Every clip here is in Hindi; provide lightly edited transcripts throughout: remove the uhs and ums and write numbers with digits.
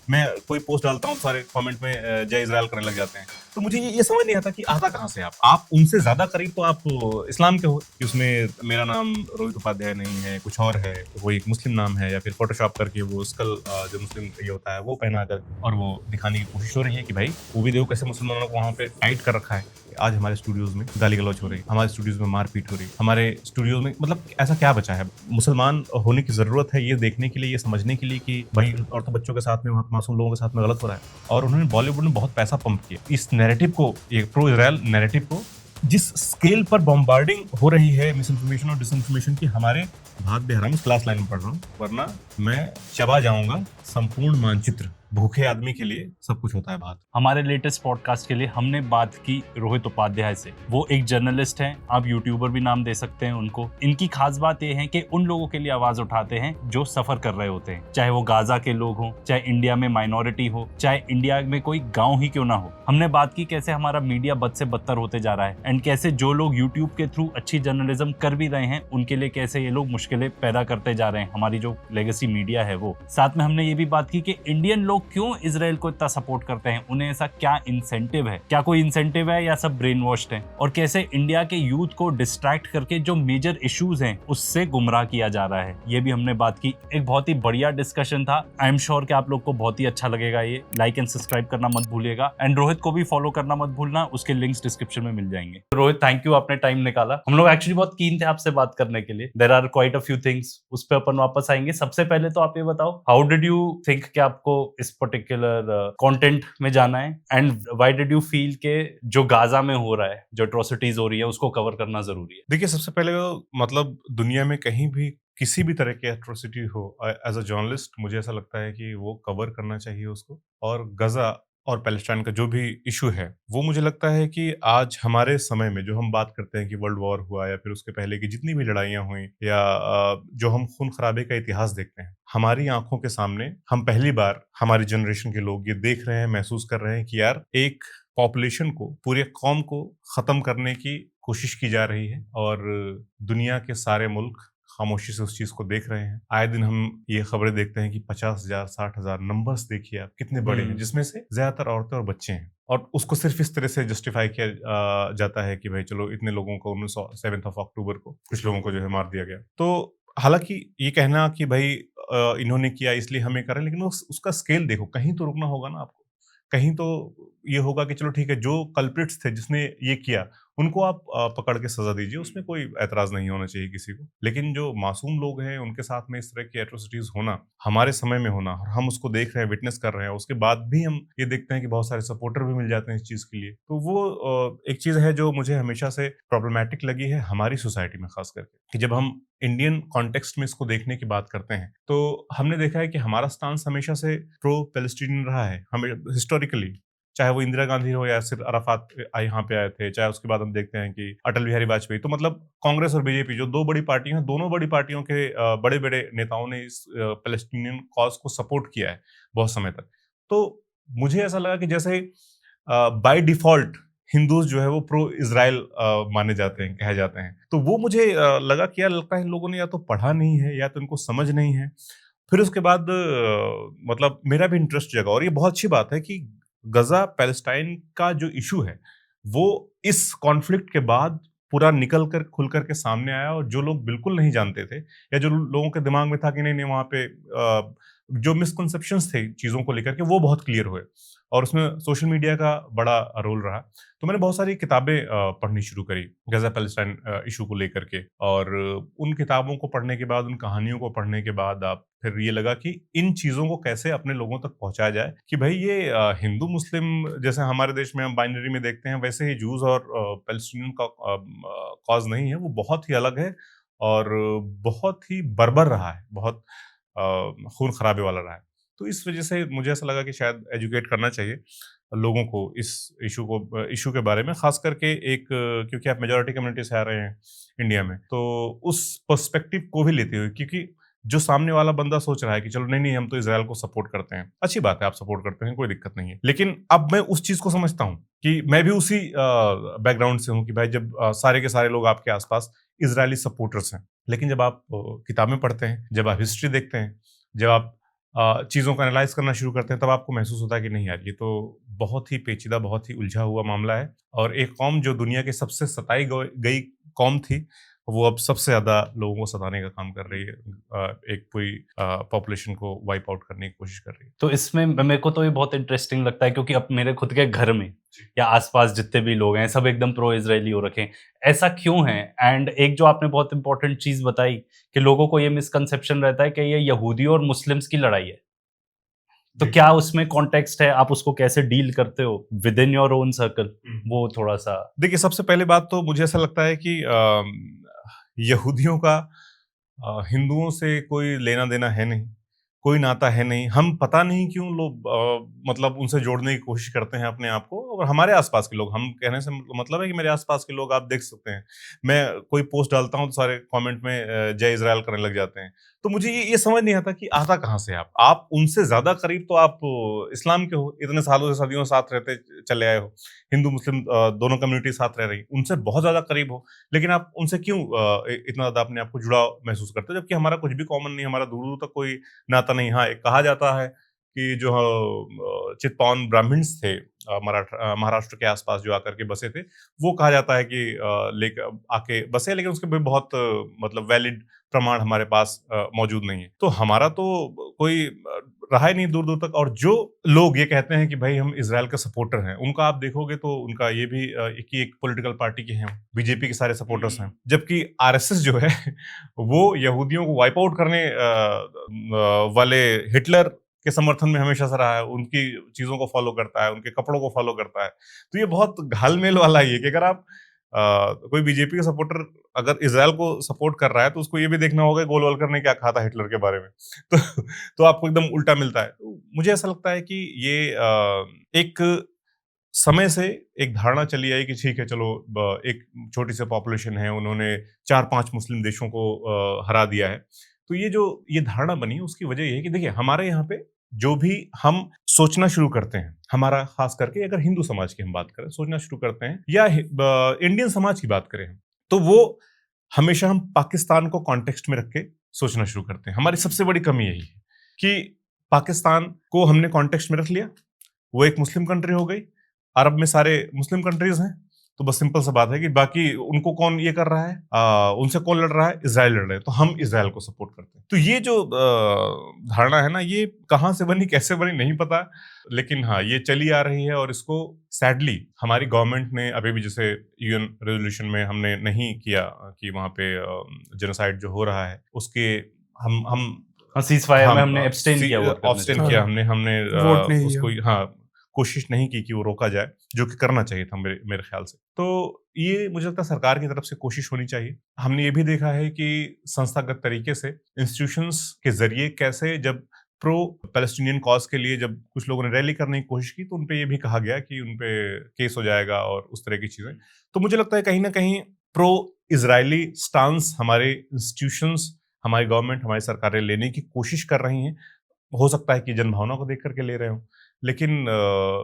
मैं कोई पोस्ट डालता हूँ, सारे कमेंट में जय इजराइल करने लग जाते हैं। तो मुझे ये समझ नहीं आता कि आता कहाँ से आप उनसे ज्यादा करीब तो आप इस्लाम के हो कि उसमें मेरा नाम रोहित उपाध्याय नहीं है, कुछ और है, वो एक मुस्लिम नाम है, या फिर फोटोशॉप करके वो स्कल जो मुस्लिम ये होता है वो पहना कर और वो दिखाने की कोशिश हो रही है कि भाई वो भी देखो कैसे मुसलमानों को वहां पे टाइट कर रखा है। आज हमारे स्टूडियोज में गाली गलौज हो रही है, हमारे स्टूडियोज में मारपीट हो रही है, हमारे स्टूडियोज में मतलब ऐसा क्या बचा है? मुसलमान होने की जरूरत है ये देखने के लिए, ये समझने के लिए कि भाई और तो बच्चों के साथ में, मासूम लोगों के साथ में गलत हो रहा है। और उन्होंने बॉलीवुड में बहुत पैसा पंप किया इस नैरेटिव को, ये प्रो इजराइल नैरेटिव को, जिस स्केल पर बॉम्बार्डिंग हो रही है मिस इन्फॉर्मेशन और डिसइन्फॉर्मेशन की, हमारे भाग बेहराम क्लास लाइन में पढ़ रहा हूँ, वरना मैं चबा जाऊंगा संपूर्ण मानचित्र। भूखे आदमी के लिए सब कुछ होता है भात। हमारे लेटेस्ट पॉडकास्ट के लिए हमने बात की रोहित उपाध्याय से। वो एक जर्नलिस्ट हैं, आप यूट्यूबर भी नाम दे सकते हैं उनको। इनकी खास बात ये है कि उन लोगों के लिए आवाज उठाते हैं जो सफर कर रहे होते हैं, चाहे वो गाजा के लोग हों, चाहे इंडिया में माइनॉरिटी हो, चाहे इंडिया में कोई गाँव ही क्यों ना हो। हमने बात की कैसे हमारा मीडिया बद से बदतर होते जा रहा है, एंड कैसे जो लोग यूट्यूब के थ्रू अच्छी जर्नलिज्म कर भी रहे हैं उनके लिए कैसे ये लोग मुश्किलें पैदा करते जा रहे हैं, हमारी जो लेगेसी मीडिया है वो। साथ में हमने ये भी बात की कि इंडियन लोग क्यों इजराइल को इतना सपोर्ट करते हैं, उन्हें ऐसा क्या इंसेंटिव है, क्या कोई इंसेंटिव है या सब ब्रेन वॉश्ड है, और कैसे इंडिया के यूथ को डिस्ट्रैक्ट करके जो मेजर इश्यूज हैं उससे गुमराह किया जा रहा है। ये भी हमने बात की। एक बहुत ही बढ़िया डिस्कशन था। आई एम श्योर कि आप लोग को बहुत ही अच्छा लगेगा। ये लाइक एंड सब्सक्राइब करना मत भूलिएगा, एंड रोहित को भी फॉलो करना मत भूलना, उसके लिंक्स डिस्क्रिप्शन में मिल जाएंगे। रोहित, थैंक यू, आपने टाइम निकाला। हम लोग एक्चुअली बहुत कीन थे आपसे बात करने के लिए। There are quite a few things, उस पर अपन वापस आएंगे। सबसे पहले तो आप ये बताओ, हाउ डिड यू थिंक कि आपको इस पर्टिकुलर कंटेंट में जाना है, and why did you feel के जो गाजा में हो रहा है, जो एट्रोसिटीज हो रही है, उसको कवर करना जरूरी है? देखिए, सबसे पहले तो मतलब दुनिया में कहीं भी किसी भी तरह की एट्रोसिटी हो, एज अ जर्नलिस्ट मुझे ऐसा लगता है कि वो कवर करना चाहिए उसको। और गजा और पैलेस्टाइन का जो भी इशू है, वो मुझे लगता है कि आज हमारे समय में जो हम बात करते हैं कि वर्ल्ड वॉर हुआ या फिर उसके पहले की जितनी भी लड़ाइयाँ हुई, या जो हम खून खराबे का इतिहास देखते हैं, हमारी आंखों के सामने हम पहली बार, हमारी जनरेशन के लोग ये देख रहे हैं, महसूस कर रहे हैं कि यार एक पॉपुलेशन को, पूरे कौम को खत्म करने की कोशिश की जा रही है, और दुनिया के सारे मुल्क खामोशी से उस चीज को देख रहे हैं। आए दिन हम ये खबरें देखते हैं कि 50,000 60,000 नंबर्स देखिए आप कितने बड़े हैं, जिसमें से ज्यादातर औरतें और बच्चे हैं, और उसको सिर्फ इस तरह से जस्टिफाई किया जाता है कि भाई चलो इतने लोगों को 7 अक्टूबर को कुछ लोगों को जो है मार दिया गया। तो हालांकि ये कहना कि भाई इन्होंने किया इसलिए हमें करें, लेकिन उसका स्केल देखो, कहीं तो रुकना होगा ना आपको। कहीं तो ये होगा कि चलो ठीक है, जो कल्प्रिट्स थे जिसने ये किया उनको आप पकड़ के सजा दीजिए, उसमें कोई ऐतराज नहीं होना चाहिए किसी को। लेकिन जो मासूम लोग हैं उनके साथ में इस तरह की एट्रोसिटीज होना, हमारे समय में होना, और हम उसको देख रहे हैं, विटनेस कर रहे हैं, उसके बाद भी हम ये देखते हैं कि बहुत सारे सपोर्टर भी मिल जाते हैं इस चीज के लिए। तो वो एक चीज है जो मुझे हमेशा से प्रॉब्लमैटिक लगी है हमारी सोसाइटी में, खास करके कि जब हम इंडियन कॉन्टेक्स्ट में इसको देखने की बात करते हैं, तो हमने देखा है कि हमारा स्टांस हमेशा से प्रो पैलेस्टीनियन रहा है, हमें हिस्टोरिकली, चाहे वो इंदिरा गांधी हो या सिर्फ अराफात यहाँ पे आए थे, चाहे उसके बाद हम देखते हैं कि अटल बिहारी वाजपेयी। तो मतलब कांग्रेस और बीजेपी जो दो बड़ी पार्टियां हैं, दोनों बड़ी पार्टियों के बड़े बड़े नेताओं ने इस पैलेस्टीनियन कॉज को सपोर्ट किया है बहुत समय तक। तो मुझे ऐसा लगा कि जैसे बाय डिफॉल्ट हिंदूज जो है वो प्रो इजराइल माने जाते हैं, कहे जाते हैं। तो वो मुझे लगा कि यार लगता है इन लोगों ने या तो पढ़ा नहीं है या तो इनको समझ नहीं है। फिर उसके बाद मतलब मेरा भी इंटरेस्ट जगा, और ये बहुत अच्छी बात है कि गजा पैलेस्टाइन का जो इशू है वो इस कॉन्फ्लिक्ट के बाद पूरा निकल कर खुल कर के सामने आया, और जो लोग बिल्कुल नहीं जानते थे, या जो लोगों के दिमाग में था कि नहीं नहीं वहां पे जो मिसकंसेप्शंस थे चीजों को लेकर के, वो बहुत क्लियर हुए, और उसमें सोशल मीडिया का बड़ा रोल रहा। तो मैंने बहुत सारी किताबें पढ़नी शुरू करी गजा पैलेस्टाइन इशू को लेकर के, और उन किताबों को पढ़ने के बाद, उन कहानियों को पढ़ने के बाद आप फिर ये लगा कि इन चीजों को कैसे अपने लोगों तक पहुंचाया जाए, कि भाई ये हिंदू मुस्लिम जैसे हमारे देश में हम बाइनरी में देखते हैं, वैसे ही जूस और पैलेस्टीनियन का कॉज नहीं है, वो बहुत ही अलग है, और बहुत ही बर्बर रहा है, बहुत खून खराबे वाला रहा है। तो इस वजह से मुझे ऐसा लगा कि शायद एजुकेट करना चाहिए लोगों को इस इशू के बारे में, खास करके एक क्योंकि आप मेजोरिटी कम्युनिटी से आ रहे हैं इंडिया में, तो उस पर्सपेक्टिव को भी लेते हुए, क्योंकि जो सामने वाला बंदा सोच रहा है कि चलो नहीं नहीं हम तो इजराइल को सपोर्ट करते हैं, अच्छी बात है आप सपोर्ट करते हैं, कोई दिक्कत नहीं है, लेकिन अब मैं उस चीज को समझता हूँ कि मैं भी उसी बैकग्राउंड से हूँ कि भाई जब सारे के सारे लोग आपके आसपास इजरायली सपोर्टर्स हैं, लेकिन जब आप किताबें पढ़ते हैं, जब आप हिस्ट्री देखते हैं, जब आप चीज़ों को एनालाइज करना शुरू करते हैं, तब आपको महसूस होता है कि नहीं यार, ये तो बहुत ही पेचीदा, बहुत ही उलझा हुआ मामला है। और एक कौम जो दुनिया की सबसे सताई गई कौम थी, वो अब सबसे ज़्यादा लोगों को सताने का काम कर रही है। एक पूरी पॉपुलेशन को वाइप आउट करने की कोशिश कर रही है। तो इसमें मेरे को तो ये बहुत इंटरेस्टिंग लगता है, क्योंकि अब मेरे खुद के घर में या आसपास जितने भी लोग हैं सब एकदम प्रो इजरायली हो रखे हैं। ऐसा क्यों है? एंड एक जो आपने बहुत इंपॉर्टेंट चीज बताई कि लोगों को ये मिसकंसेप्शन रहता है कि ये यहूदी और मुस्लिम्स की लड़ाई है। तो जी। क्या उसमें कॉन्टेक्स्ट है? आप उसको कैसे डील करते हो with in your own circle? वो थोड़ा सा। देखिए, सबसे पहले बात तो मुझे ऐसा लगता है कि यहूदियों का हिंदुओं से कोई लेना-देना है नहीं, कोई नाता है नहीं। हम पता नहीं क्यों लोग मतलब उनसे जोड़ने की कोशिश करते हैं अपने आप को, और हमारे आस-पास के लोग, हम कहने से मतलब है कि मेरे आस-पास के लोग, आप देख सकते हैं, मैं कोई पोस्ट डालता हूँ तो सारे कमेंट में जय इज़राइल करने लग जाते हैं। तो मुझे ये समझ नहीं आता कि आता कहाँ से आप? आप उनसे ज़्यादा करीब तो आप इस्लाम के हो, इतने सालों से, सदियों साथ रहते चले आए हो। हिंदू-मुस्लिम दोनों कम्युनिटी साथ रह रही, उनसे बहुत ज़्यादा करीब हो, लेकिन आप उनसे क्यों इतना ज़्यादा अपने आप को जुड़ाव महसूस करते हो? जबकि हमारा कुछ भी कॉमन नहीं, हमारा दूर-दूर तक कोई नाता नहीं। हाँ, एक कहा जाता है कि जो चित्पावन ब्राह्मण्स थे, महाराष्ट्र के आस-पास जो आकर के बसे थे, वो कहा जाता है कि आके बसे, लेकिन उसके भी बहुत मतलब वैलिड प्रमाण हमारे पास मौजूद नहीं है। तो हमारा तो कोई रहा ही नहीं दूर-दूर तक। और जो लोग ये कहते हैं कि भाई हम इज़राइल के सपोर्टर हैं, उनका आप देखोगे तो उनका ये भी एक पॉलिटिकल पार्टी के हैं, बीजेपी के सारे सपोर्टर्स हैं। जबकि आरएसएस जो है वो यहूदियों को वाइप आउट करने वाले हिटलर के समर्थन में हमेशा से रहा है, उनकी चीज़ों को फ़ॉलो करता है, उनके कपड़ों को फ़ॉलो करता है। तो ये बहुत घाल-मेल वाला ही है कि अगर आप कोई बीजेपी का सपोर्टर अगर इज़राइल को सपोर्ट कर रहा है, तो उसको ये भी देखना होगा कि गोलवल्कर ने क्या कहा था हिटलर के बारे में। तो तो आपको एकदम उल्टा मिलता है। तो मुझे ऐसा लगता है कि ये एक समय से एक धारणा चली आई कि ठीक है, चलो एक छोटी सी पॉपुलेशन है, उन्होंने 4-5 मुस्लिम देशों को हरा दिया है। तो ये धारणा बनी, उसकी वजह ये है कि देखिए, हमारे यहाँ पे जो भी हम सोचना शुरू करते हैं, हमारा खास करके अगर हिंदू समाज की हम बात करें, सोचना शुरू करते हैं, या इंडियन समाज की बात करें, तो वो हमेशा हम पाकिस्तान को कॉन्टेक्स्ट में रख के सोचना शुरू करते हैं। हमारी सबसे बड़ी कमी यही है कि पाकिस्तान को हमने कॉन्टेक्स्ट में रख लिया, वो एक मुस्लिम कंट्री हो गई, अरब में सारे मुस्लिम कंट्रीज हैं, तो बस सिंपल सा बात है कि बाकी उनको कौन ये कर रहा है, उनसे कौन लड़ रहा है, इजराइल लड़ रहे हैं, तो हम इजराइल को सपोर्ट करते हैं। तो ये जो धारणा है ना, ये कहाँ से बनी, कैसे बनी, नहीं पता, लेकिन हाँ, ये चली आ रही है। और इसको सैडली हमारी गवर्नमेंट ने अभी भी, जैसे यूएन रेजोल्यूशन में हमने नहीं किया कि वहाँ पे जेनोसाइड जो हो रहा है उसके हम सीज फायर में हमने एब्सटेन किया वोट करने ऑब्स्टेन से। किया, हाँ, हमने वोट नहीं उसको, दिया। हाँ, कोशिश नहीं की कि वो रोका जाए, जो कि करना चाहिए था मेरे मेरे ख्याल से। तो ये मुझे लगता है सरकार की तरफ से कोशिश होनी चाहिए। हमने ये भी देखा है कि संस्थागत तरीके से इंस्टीट्यूशंस के ज़रिए कैसे, जब प्रो पैलेस्टीनियन कॉज़ के लिए जब कुछ लोगों ने रैली करने की कोशिश की, तो उन पे ये भी कहा गया कि उन पे केस हो जाएगा और उस तरह की चीज़ें। तो मुझे लगता है कहीं न कहीं प्रो इज़राइली स्टांस हमारे इंस्टीट्यूशंस, हमारी गवर्नमेंट, हमारी सरकारें लेने की कोशिश कर रही हैं। हो सकता है कि जनभावना को देख कर के ले रहे हों, लेकिन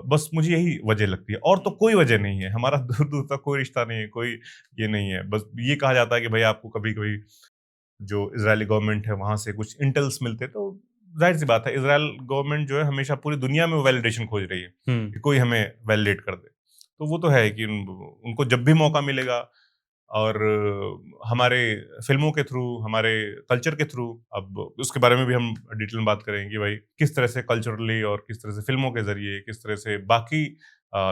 बस मुझे यही वजह लगती है, और तो कोई वजह नहीं है। हमारा दूर-दूर तक कोई रिश्ता नहीं है, कोई ये नहीं है। बस ये कहा जाता है कि भई आपको कभी-कभी जो इज़राइली गवर्नमेंट है, वहाँ से कुछ इंटेल्स मिलते हैं, तो ज़ाहिर-सी बात है, इज़राइल गवर्नमेंट जो है हमेशा पूरी दुनिया में वो वैलिडेशन खोज रही है हम्म। कि कोई हमें वैलिडेट कर दे। तो वो तो है कि उनको जब भी मौका मिलेगा, और हमारे फ़िल्मों के थ्रू, हमारे कल्चर के थ्रू, अब उसके बारे में भी हम डिटेल में बात करेंगे कि भाई किस तरह से कल्चरली और किस तरह से फ़िल्मों के ज़रिए, किस तरह से बाकी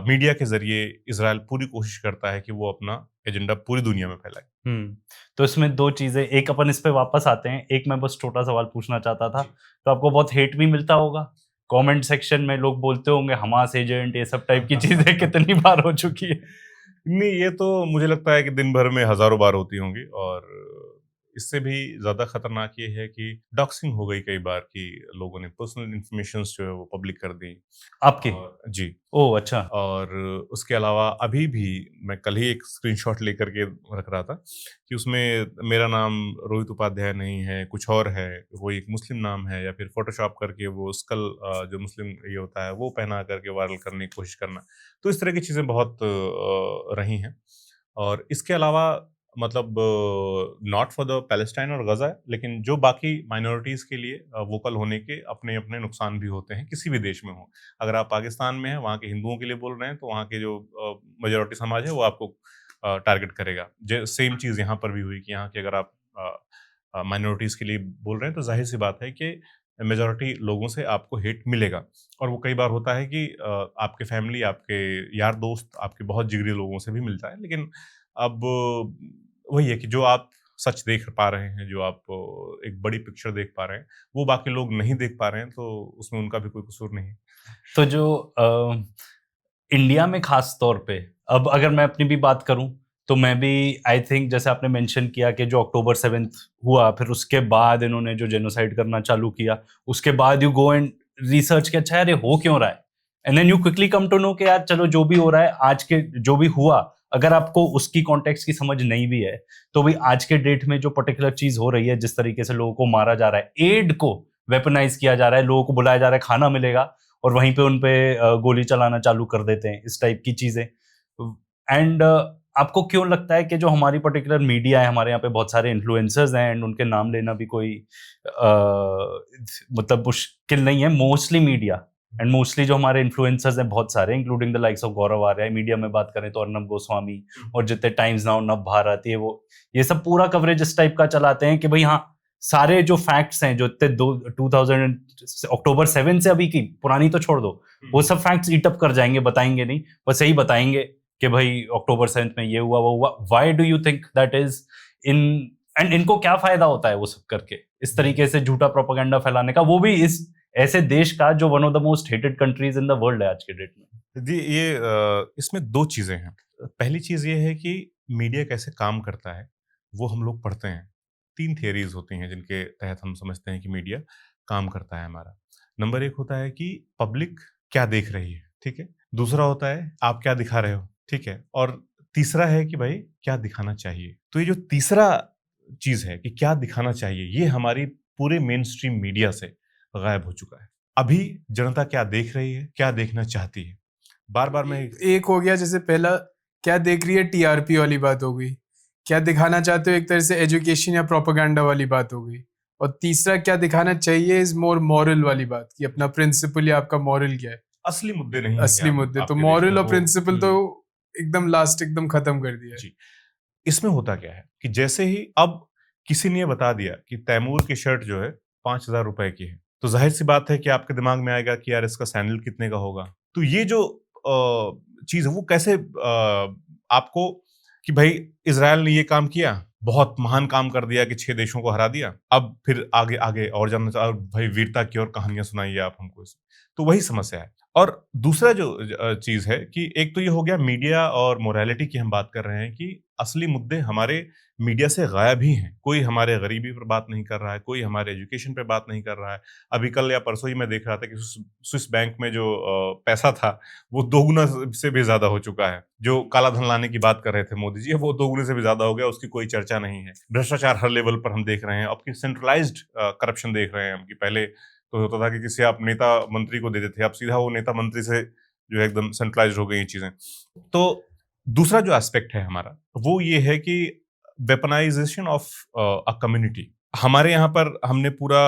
मीडिया के ज़रिए इज़राइल पूरी कोशिश करता है कि वो अपना एजेंडा पूरी दुनिया में फैलाए। तो इसमें दो चीजें, एक अपन इस पे वापस आते हैं, एक मैं बस छोटा सवाल पूछना चाहता था। तो आपको बहुत हेट भी मिलता होगा कमेंट सेक्शन में, लोग बोलते होंगे हमास एजेंट, ये सब टाइप की चीजें कितनी बार हो चुकी है? नहीं, ये तो मुझे लगता है कि दिन भर में हज़ारों बार होती होंगी। और इससे भी ज़्यादा खतरनाक ये है कि डॉक्सिंग हो गई कई बार, कि लोगों ने पर्सनल इन्फॉर्मेशंस जो है वो पब्लिक कर दी। आपके? और जी। ओह अच्छा। और उसके अलावा अभी भी मैं कल ही एक स्क्रीनशॉट लेकर के रख रहा था कि उसमें मेरा नाम रोहित उपाध्याय नहीं है, कुछ और है, वो एक मुस्लिम नाम है, या फिर फ़ोटोशॉप करके वो स्कल जो मुस्लिम ये होता है वो पहना करके वायरल करने की कोशिश करना। तो इस तरह की चीज़ें बहुत रही हैं। और इसके अलावा मतलब नॉट फॉर द पैलेस्टाइन और गजा, लेकिन जो बाकी माइनॉरिटीज के लिए वोकल होने के अपने अपने नुकसान भी होते हैं, किसी भी देश में हो। अगर आप पाकिस्तान में हैं, वहाँ के हिंदुओं के लिए बोल रहे हैं, तो वहाँ के जो मेजोरिटी समाज है वो आपको टारगेट करेगा। सेम चीज़ यहाँ पर भी हुई कि यहाँ के अगर आप माइनॉरिटीज के लिए बोल रहे हैं, तो जाहिर सी बात है कि मेजोरिटी लोगों से आपको हेट मिलेगा। और वो कई बार होता है कि आपके फैमिली, आपके यार दोस्त, आपके बहुत जिगरी लोगों से भी मिलता है। लेकिन अब वही है कि जो आप सच देख पा रहे हैं, जो आप एक बड़ी पिक्चर देख पा रहे हैं, वो बाकी लोग नहीं देख पा रहे हैं, तो उसमें उनका भी कोई कसूर नहीं है। तो जो इंडिया में खास तौर पे, अब अगर मैं अपनी भी बात करूं, तो मैं भी आई थिंक जैसे आपने मेंशन किया कि जो अक्टूबर 7th हुआ, फिर उसके बाद इन्होंने जो जेनोसाइड करना चालू किया, उसके बाद यू गो एंड रिसर्च कि अच्छा यार ये हो क्यों रहा है, and then you quickly come to know कि यार चलो जो भी हो रहा है, आज के जो भी हुआ, अगर आपको उसकी कॉन्टेक्स्ट की समझ नहीं भी है, तो भी आज के डेट में जो पर्टिकुलर चीज हो रही है, जिस तरीके से लोगों को मारा जा रहा है, एड को वेपनाइज किया जा रहा है, लोगों को बुलाया जा रहा है, खाना मिलेगा और वहीं पे उन पे गोली चलाना चालू कर देते हैं, इस टाइप की चीजें। एंड आपको क्यों लगता है कि जो हमारी पर्टिकुलर मीडिया है, हमारे यहाँ पे बहुत सारे इन्फ्लुएंसर्स हैं, एंड उनके नाम लेना भी कोई मतलब मुश्किल नहीं है, मोस्टली मीडिया एंड मोस्टली जो हमारे इन्फ्लुएंसर्स हैं बहुत सारे, including the likes of Gaurav Arya, media में बात करें तो अर्नब गोस्वामी और जितने टाइम्स नाउ, नव भारत, ये सब पूरा कवरेज इस टाइप का चलाते हैं कि भाई हाँ, सारे जो फैक्ट्स हैं, जो इतने 2000 अक्टूबर 7 से अभी की पुरानी तो छोड़ दो, वो सब फैक्ट्स ईट अप कर जाएंगे, बताएंगे नहीं, बस यही बताएंगे कि भाई अक्टूबर 7 में ये हुआ वो हुआ। Why do you think that is in, and इनको क्या फायदा होता है वो सब करके, इस तरीके से झूठा प्रोपेगेंडा फैलाने का, वो भी इस ऐसे देश का जो one of the most hated countries in the world है आज के डेट में? जी, ये इसमें 2 चीज़ें हैं। पहली चीज़ ये है कि मीडिया कैसे काम करता है, वो हम लोग पढ़ते हैं। 3 थियरीज़ होती हैं जिनके तहत हम समझते हैं कि मीडिया काम करता है हमारा। नंबर 1 होता है कि पब्लिक क्या देख रही है, ठीक है? दूसरा होता है आप क्या दिखा रहे हो, ठीक है? और तीसरा है कि भाई क्या दिखाना चाहिए। तो ये जो तीसरा चीज़ है कि क्या दिखाना चाहिए, ये हमारी पूरे मेनस्ट्रीम मीडिया से गायब हो चुका है। अभी जनता क्या देख रही है, क्या देखना चाहती है, बार-बार मैं एक हो गया, जैसे पहला क्या देख रही है, टीआरपी वाली बात हो गई, क्या दिखाना चाहते हो एक तरह से एजुकेशन या प्रोपेगेंडा वाली बात हो गई, और तीसरा क्या दिखाना चाहिए इज मोर मॉरल वाली बात कि अपना प्रिंसिपल या आपका मॉरल क्या है, असली मुद्दे नहीं है असली क्या मुद्दे। तो आपके देश में मॉरल और वो प्रिंसिपल तो एकदम लास्ट एकदम खत्म कर दिया है। जी। इसमें होता क्या है कि जैसे ही अब किसी ने ये बता दिया कि तैमूर की शर्ट जो है 5,000 रुपए की है, तो ज़ाहिर-सी बात है कि आपके दिमाग में आएगा कि यार इसका सैंडल कितने का होगा? तो ये जो चीज़ है वो कैसे आपको कि भाई इज़राइल ने ये काम किया, बहुत महान काम कर दिया कि 6 देशों को हरा दिया। अब फिर आगे आगे और जानना चाह भाई वीरता की और कहानियाँ सुनाइए आप हमको इसमें। तो वही समस्या है। और दूसरा जो चीज़ है कि एक तो ये हो गया मीडिया और मोरालिटी की हम बात कर रहे हैं कि असली मुद्दे हमारे मीडिया से गायब ही हैं। कोई हमारे गरीबी पर बात नहीं कर रहा है, कोई हमारे एजुकेशन पे बात नहीं कर रहा है। अभी कल या परसों ही मैं देख रहा था कि स्विस बैंक में जो पैसा था, वो दोगुना से भी ज़्यादा हो चुका है। जो काला धन लाने की बात कर रहे थे मोदी जी, वो दोगुने से भी ज़्यादा हो गया, उसकी कोई चर्चा नहीं है। भ्रष्टाचार हर लेवल पर हम देख रहे हैं। अब की सेंट्रलाइज़्ड करप्शन देख रहे हैं हम कि पहले तो होता था कि किसी आप नेता मंत्री को देते थे, अब सीधा वो नेता मंत्री से जो है एकदम सेंट्रलाइज़्ड हो गई ये चीज़ें। तो दूसरा जो एस्पेक्ट है हमारा, वो ये है कि वेपनाइज़ेशन ऑफ अ कम्युनिटी। हमारे यहाँ पर हमने पूरा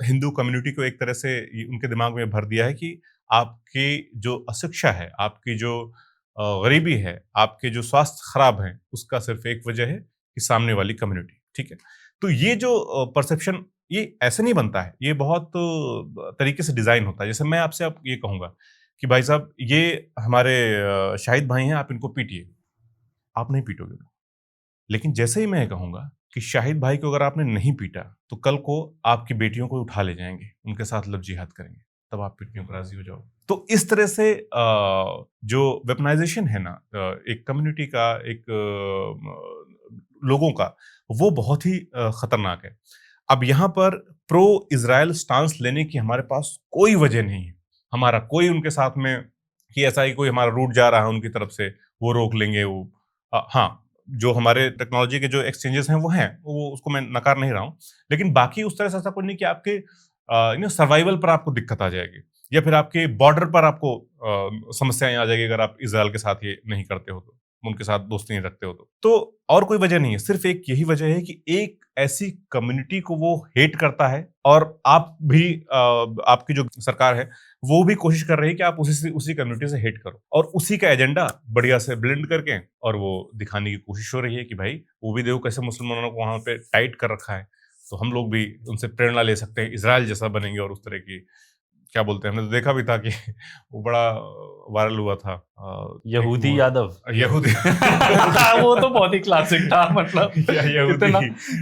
हिंदू कम्युनिटी को एक तरह से उनके दिमाग में भर दिया है कि आपकी जो अशिक्षा है, आपकी जो गरीबी है, आपके जो स्वास्थ्य खराब है, उसका सिर्फ एक वजह है कि सामने वाली कम्युनिटी, ठीक है? तो ये जो परसेप्शन ये ऐसे नहीं बनता है, ये बहुत तरीके से डिज़ाइन होता है। जैसे मैं आपसे अब ये कहूँगा कि भाई साहब ये हमारे शाहिद भाई हैं, आप इनको पीटिए। आप नहीं पीटोगे उनको। लेकिन जैसे ही मैं ये कहूँगा कि शाहिद भाई को अगर आपने नहीं पीटा, तो कल को आपकी बेटियों को उठा ले जाएँगे, उनके साथ लव जिहाद करेंगे, तब आप पिटने को राज़ी हो जाओगे। तो इस तरह से जो वेपनाइज़ेशन है ना एक कम्युनिटी का, एक लोगों का, वो बहुत ही खतरनाक है। अब यहाँ पर प्रो इज़राइल स्टांस लेने की हमारे पास कोई वजह नहीं है। हमारा कोई उनके साथ में कि ऐसा ही कोई हमारा रूट जा रहा है उनकी तरफ से, वो रोक लेंगे वो। हाँ, जो हमारे टेक्नोलॉजी के जो एक्सचेंजेस हैं वो हैं, वो उसको मैं नकार नहीं रहा हूँ। लेकिन बाकी उस तरह से ऐसा कुछ नहीं कि आपके सर्वाइवल पर आपको दिक्कत आ जाएगी या फिर आपके बॉर्डर पर आपको समस्याएँ आ जाएगी अगर आप इज़राइल के साथ ये नहीं करते हो तो। उनके साथ दोस्ती नहीं रखते हो तो और कोई वजह नहीं है, सिर्फ एक यही वजह है कि एक ऐसी कम्युनिटी को वो हेट करता है और आप भी आपकी जो सरकार है वो भी कोशिश कर रही है कि आप उसी कम्युनिटी से हेट करो और उसी का एजेंडा बढ़िया से ब्लेंड करके और वो दिखाने की कोशिश हो रही है कि भाई वो भी देखो कैसे मुसलमानों को वहां पे टाइट कर रखा है, तो हम लोग भी उनसे प्रेरणा ले सकते हैं, इजराइल जैसा बनेंगे और उस तरह की क्या बोलते हैं, हमने तो देखा भी था कि वो बड़ा वायरल हुआ था यहूदी यादव यहूदी वो तो बहुत ही क्लासिक था, मतलब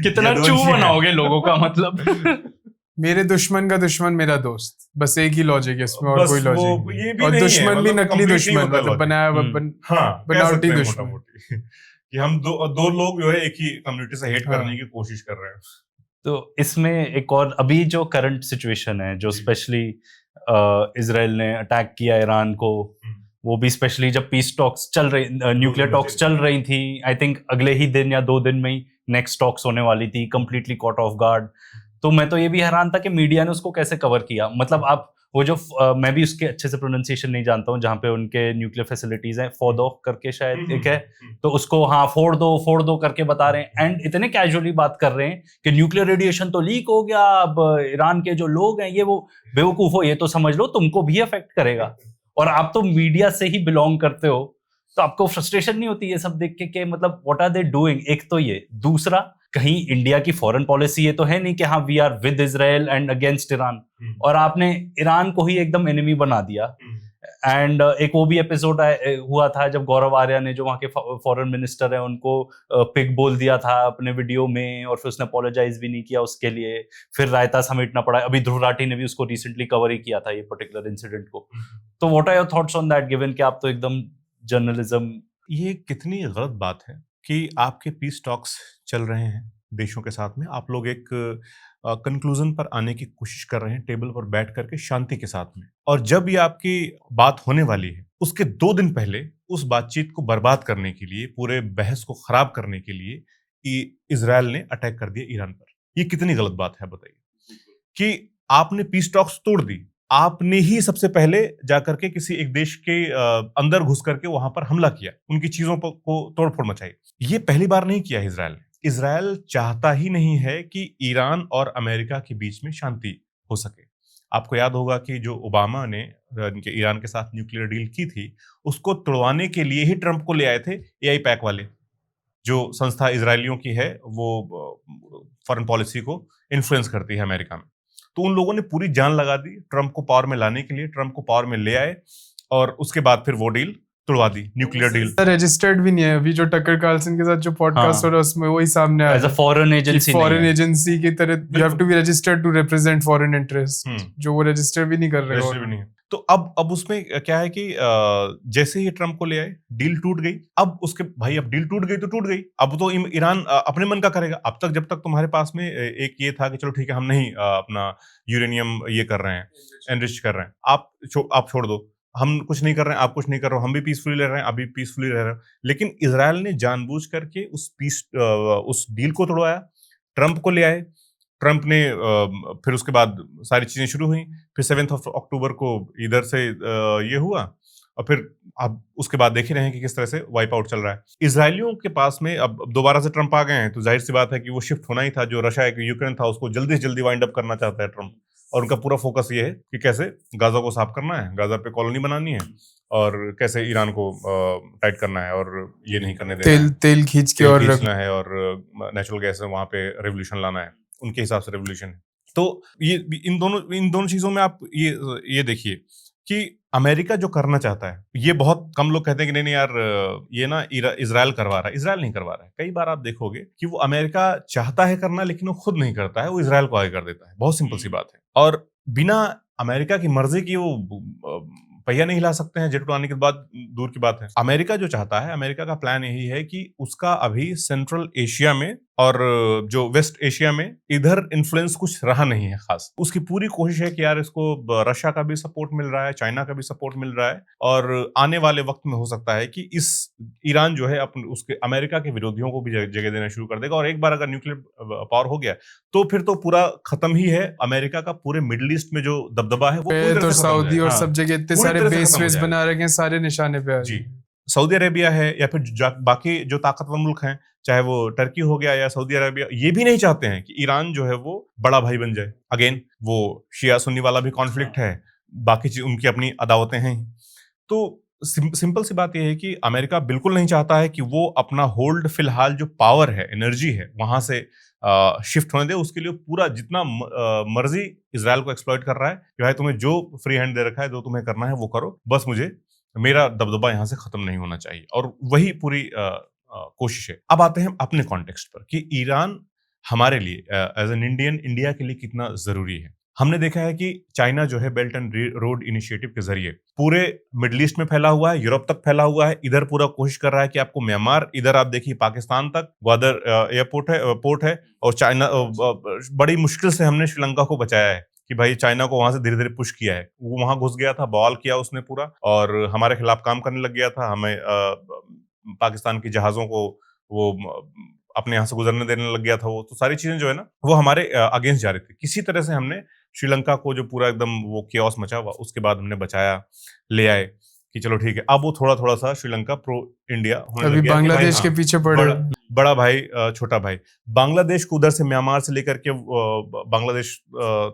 कितना चू बनाओगे लोगों का, मतलब मेरे दुश्मन का दुश्मन मेरा दोस्त, बस एक ही लॉजिक है इसमें और कोई लॉजिक ये नहीं। भी और नहीं है, दुश्मन भी मतलब नकली complete नहीं दुश्मन, होता मतलब logic। बनाया हाँ, कह बनावटी सकते हैं दुश्मन। मोटा-मोटी कि हम दो लोग जो है एक ही कम्युनिटी से हेट हाँ। करने की कोशिश कर रहे हैं। तो इसमें एक और अभी जो करंट सिचुएशन है, जो स्पेशली इजराइल ने अटैक किया ईरान को, वो भी स्पेशली जब पीस टॉक्स चल रही, न्यूक्लियर टॉक्स चल रही थी, आई थिंक अगले ही दिन या 2 दिन में ही नेक्स्ट टॉक्स होने वाली थी, कंप्लीटली कॉट ऑफ गार्ड। तो मैं तो ये भी हैरान था कि मीडिया ने उसको कैसे कवर किया। मतलब आप वो जो मैं भी उसके अच्छे से प्रोनाउंसिएशन नहीं जानता हूँ, जहाँ पे उनके न्यूक्लियर फैसिलिटीज हैं, फोदो करके शायद एक है, तो उसको हाँ फोड़ दो करके बता रहे हैं, एंड इतने कैजुअली बात कर रहे हैं कि न्यूक्लियर रेडिएशन तो लीक हो गया, अब ईरान के जो लोग हैं ये वो बेवकूफ हो, ये तो समझ लो तुमको भी अफेक्ट करेगा, और आप तो मीडिया से ही बिलोंग करते हो, तो आपको फ्रस्ट्रेशन नहीं होती ये सब देख के मतलब व्हाट आर दे डूइंग? एक तो ये, दूसरा कहीं इंडिया की फॉरेन पॉलिसी ये तो है नहीं कि हाँ we are with Israel and against Iran, और आपने ईरान को ही एकदम एनिमी बना दिया। एंड एक वो भी एपिसोड हुआ था जब गौरव आर्या ने, जो वहाँ के फॉरेन मिनिस्टर है, उनको पिग बोल दिया था अपने वीडियो में, और फिर उसने अपोलोजाइज भी नहीं किया उसके लिए, फिर रायता समेटना पड़ा। अभी ध्रुव राठी ने भी उसको रिसेंटली कवर ही किया था ये पर्टिकुलर इंसिडेंट को। तो what are your thoughts on that, given कि आप तो एकदम जर्नलिज्म। ये कितनी गलत बात है कि आपके पीस टॉक्स चल रहे हैं देशों के साथ में, आप लोग एक कंक्लूजन पर आने की कोशिश कर रहे हैं टेबल पर बैठ करके शांति के साथ में, और जब ये आपकी बात होने वाली है उसके 2 दिन पहले उस बातचीत को बर्बाद करने के लिए, पूरे बहस को खराब करने के लिए इजराइल ने अटैक कर दिया ईरान पर। ये कितनी गलत बात है बताइए कि आपने पीस टॉक्स तोड़ दी, आपने ही सबसे पहले जाकर के किसी एक देश के अंदर घुस करके वहां पर हमला किया, उनकी चीजों को तोड़फोड़ मचाई। ये पहली बार नहीं किया इजराइल ने। इजराइल चाहता ही नहीं है कि ईरान और अमेरिका के बीच में शांति हो सके। आपको याद होगा कि जो ओबामा ने ईरान के साथ न्यूक्लियर डील की थी, उसको तोड़वाने के लिए ही ट्रंप को ले आए थे एआई पैक वाले, जो संस्था इजरायलियों की है, वो फॉरेन पॉलिसी को इन्फ्लुएंस करती है अमेरिका में। तो उन लोगों ने पूरी जान लगा दी ट्रंप को पावर में लाने के लिए, ट्रंप को पावर में ले आए, और उसके बाद फिर वो डील तुड़वा दी, न्यूक्लियर डील। रजिस्टर्ड भी नहीं है अभी, जो टकर कार्लसन के साथ जो पॉडकास्ट हो रहा है उसमें वही सामने आया, as a foreign agency, foreign agency की तरह you have to be registered to represent foreign interest, जो वो रजिस्टर भी नहीं कर रहे हो। तो अब उसमें क्या है कि जैसे ही ट्रंप को ले आए डील टूट गई। अब उसके भाई, अब डील टूट गई तो टूट गई, अब तो ईरान अपने मन का करेगा। अब तक जब तक तुम्हारे पास में एक ये था कि चलो ठीक है, हम नहीं अपना यूरेनियम ये कर रहे हैं, एनरिच कर रहे हैं, आप छोड़ दो, हम कुछ नहीं कर रहे हैं, आप कुछ नहीं कर रहे हो, हम भी पीसफुली रह रहे हैं, अभी पीसफुली रह रहे हैं। लेकिन इजराइल ने जानबूझ करके उस डील को तोड़वाया, ट्रंप को ले आए। ट्रंप ने फिर उसके बाद सारी चीजें शुरू हुई, फिर 7 अक्टूबर को इधर से ये हुआ, और फिर अब उसके बाद देख ही रहे हैं कि किस तरह से वाइप आउट चल रहा है। इजरायलियों के पास में अब दोबारा से ट्रंप आ गए हैं, तो जाहिर सी बात है कि वो शिफ्ट होना ही था। जो रशिया यूक्रेन था उसको जल्दी से जल्दी वाइंड अप करना चाहता है ट्रंप, और उनका पूरा फोकस ये है कि कैसे गाजा को साफ करना है, गाजा पे कॉलोनी बनानी है, और कैसे ईरान को टाइट करना है, और ये नहीं करने देना, तेल खींच के और रखना है, और नेचुरल गैस वहां पे रेवोल्यूशन लाना है, उनके हिसाब से रेवोल्यूशन है। तो ये इन दोनों चीजों में आप ये देखिए कि अमेरिका जो करना चाहता है, ये बहुत कम लोग कहते हैं कि नहीं यार ये ना इजराइल करवा रहा है। इजराइल नहीं करवा रहा है। कई बार आप देखोगे कि वो अमेरिका चाहता है करना, लेकिन वो खुद नहीं करता है, वो इजराइल को आगे कर देता है। बहुत सिंपल सी बात है। और बिना अमेरिका की मर्जी की वो पहिया नहीं हिला सकते हैं। जेट उड़ाने के बाद दूर की बात है। अमेरिका जो चाहता है, अमेरिका का प्लान यही है कि उसका अभी सेंट्रल एशिया में और जो वेस्ट एशिया में इधर इन्फ्लुएंस कुछ रहा नहीं है खास। उसकी पूरी कोशिश है कि यार इसको रशिया का भी सपोर्ट मिल रहा है, चाइना का भी सपोर्ट मिल रहा है, और आने वाले वक्त में हो सकता है कि इस ईरान जो है उसके अमेरिका के विरोधियों को भी जगह देना शुरू कर देगा। और एक बार अगर न्यूक्लियर पावर हो गया तो फिर तो पूरा खत्म ही है। अमेरिका का पूरे मिडिल ईस्ट में जो दबदबा है वो तो सऊदी और सब जगह इतने सारे बेस बना रखे हैं, सारे निशाने पे आ जी। सऊदी अरेबिया है या फिर बाकी जो ताकतवर मुल्क हैं, चाहे वो टर्की हो गया या सऊदी अरेबिया, ये भी नहीं चाहते हैं कि ईरान जो है वो बड़ा भाई बन जाए। अगेन वो शिया सुन्नी वाला भी कॉन्फ्लिक्ट है, बाकी चीज उनकी अपनी अदावतें हैं। तो सिंपल सी बात यह है कि अमेरिका बिल्कुल नहीं चाहता है कि वो अपना होल्ड फिलहाल जो पावर है, एनर्जी है, वहां से शिफ्ट होने दे। उसके लिए पूरा जितना मर्जी इजराइल को एक्सप्लॉइट कर रहा है कि भाई तुम्हें जो फ्री हैंड दे रखा है, जो तुम्हें करना है वो करो, बस मुझे मेरा दबदबा यहां से खत्म नहीं होना चाहिए। और वही पूरी कोशिश है। अब आते हैं अपने कॉन्टेक्स्ट पर कि ईरान हमारे लिए एज एन इंडियन, इंडिया के लिए कितना जरूरी है। हमने देखा है कि चाइना जो है बेल्ट एंड रोड इनिशिएटिव के जरिए पूरे मिडिल ईस्ट में फैला हुआ है, यूरोप तक फैला हुआ है, इधर पूरा कोशिश कर रहा है कि आपको म्यांमार, इधर आप देखिए पाकिस्तान तक ग्वादर एयरपोर्ट है, पोर्ट है, और चाइना बड़ी मुश्किल से हमने श्रीलंका को बचाया है कि भाई चाइना को वहां से धीरे धीरे पुश किया है। वो वहां घुस गया था, बवाल किया उसने पूरा, और हमारे खिलाफ काम करने लग गया था। हमें पाकिस्तान की जहाजों को वो अपने यहाँ से गुजरने देने लग गया था। वो तो सारी चीजें जो है ना, वो हमारे अगेंस्ट जा रही थी। किसी तरह से हमने श्रीलंका को जो पूरा एकदम वो केओस मचा हुआ, उसके बाद हमने बचाया, ले आए कि चलो ठीक है। अब वो थोड़ा थोड़ा सा श्रीलंका प्रो इंडिया होने अभी लग गया कि भाई बांग्लादेश के हाँ, पीछे पड़े। बड़ा भाई छोटा भाई। बांग्लादेश को उधर से म्यांमार से लेकर के बांग्लादेश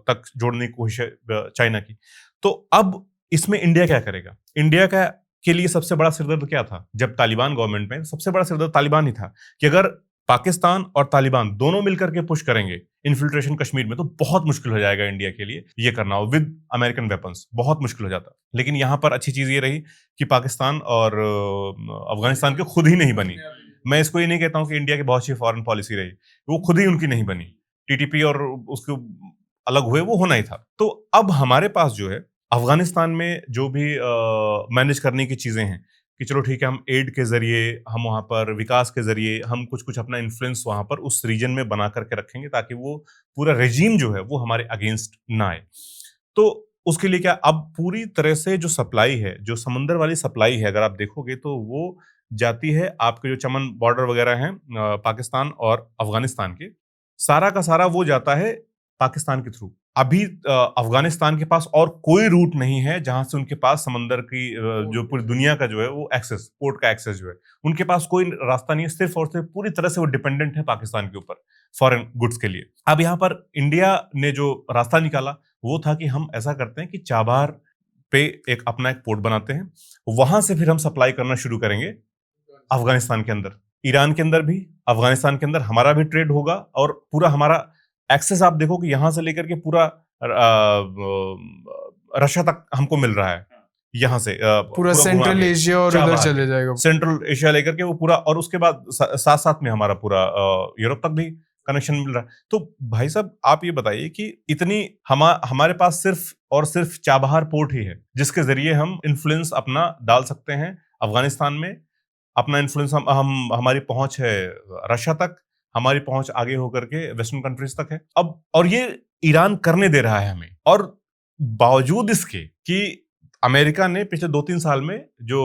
तक जोड़ने की कोशिश है चाइना की। तो अब इसमें इंडिया क्या करेगा? इंडिया का के लिए सबसे बड़ा सिरदर्द क्या था जब तालिबान गवर्नमेंट में? सबसे बड़ा सिरदर्द तालिबान ही था कि अगर पाकिस्तान और तालिबान दोनों मिलकर के पुश करेंगे इन्फिल्ट्रेशन कश्मीर में, तो बहुत मुश्किल हो जाएगा इंडिया के लिए ये करना, विद अमेरिकन वेपन्स बहुत मुश्किल हो जाता। लेकिन यहां पर अच्छी चीज ये रही कि पाकिस्तान और अफगानिस्तान की खुद ही नहीं बनी। मैं इसको ये नहीं कहता हूं कि इंडिया की बहुत सी फॉरेन पॉलिसी रही, वो खुद ही उनकी नहीं बनी। टीटीपी और उसके अलग हुए, वो होना ही था। तो अब हमारे पास जो है अफगानिस्तान में जो भी मैनेज करने की चीजें हैं कि चलो ठीक है, हम एड के जरिए, हम वहां पर विकास के जरिए हम कुछ कुछ अपना इन्फ्लुएंस वहां पर उस रीजन में बना करके रखेंगे, ताकि वो पूरा रेजीम जो है वो हमारे अगेंस्ट ना आए। तो उसके लिए क्या, अब पूरी तरह से जो सप्लाई है, जो समंदर वाली सप्लाई है, अगर आप देखोगे तो वो जाती है आपके जो चमन बॉर्डर वगैरह हैं पाकिस्तान और अफगानिस्तान के, सारा का सारा वो जाता है पाकिस्तान के थ्रू। अभी अफगानिस्तान के पास और कोई रूट नहीं है जहां से उनके पास समंदर की जो पूरी दुनिया का जो है वो एक्सेस, पोर्ट का एक्सेस जो है उनके पास कोई रास्ता नहीं है। सिर्फ और सिर्फ पूरी तरह से वो डिपेंडेंट है पाकिस्तान के ऊपर फॉरेन गुड्स के लिए। अब यहाँ पर इंडिया ने जो रास्ता निकाला वो था कि हम ऐसा करते हैं कि चाबार पे अपना एक पोर्ट बनाते हैं, वहां से फिर हम सप्लाई करना शुरू करेंगे अफगानिस्तान के अंदर, ईरान के अंदर भी, अफगानिस्तान के अंदर हमारा भी ट्रेड होगा, और पूरा हमारा एक्सेस आप देखो कि यहां से लेकर के पूरा रशिया तक हमको मिल रहा है। यहाँ से पूरा सेंट्रल एशिया और उधर चले जाएगा, सेंट्रल एशिया लेकर के वो पूरा, और उसके बाद साथ साथ में हमारा पूरा यूरोप तक भी कनेक्शन मिल रहा है। तो भाई साहब आप ये बताइए कि इतनी हमारे पास सिर्फ और सिर्फ चाबहार पोर्ट ही है जिसके जरिए हम इन्फ्लुएंस अपना डाल सकते हैं अफगानिस्तान में। अपना इन्फ्लुएंस हम हमारी पहुंच है रशिया तक, हमारी पहुंच आगे होकर के वेस्टर्न कंट्रीज तक है। अब और ये ईरान करने दे रहा है हमें, और बावजूद इसके कि अमेरिका ने पिछले 2-3 साल में जो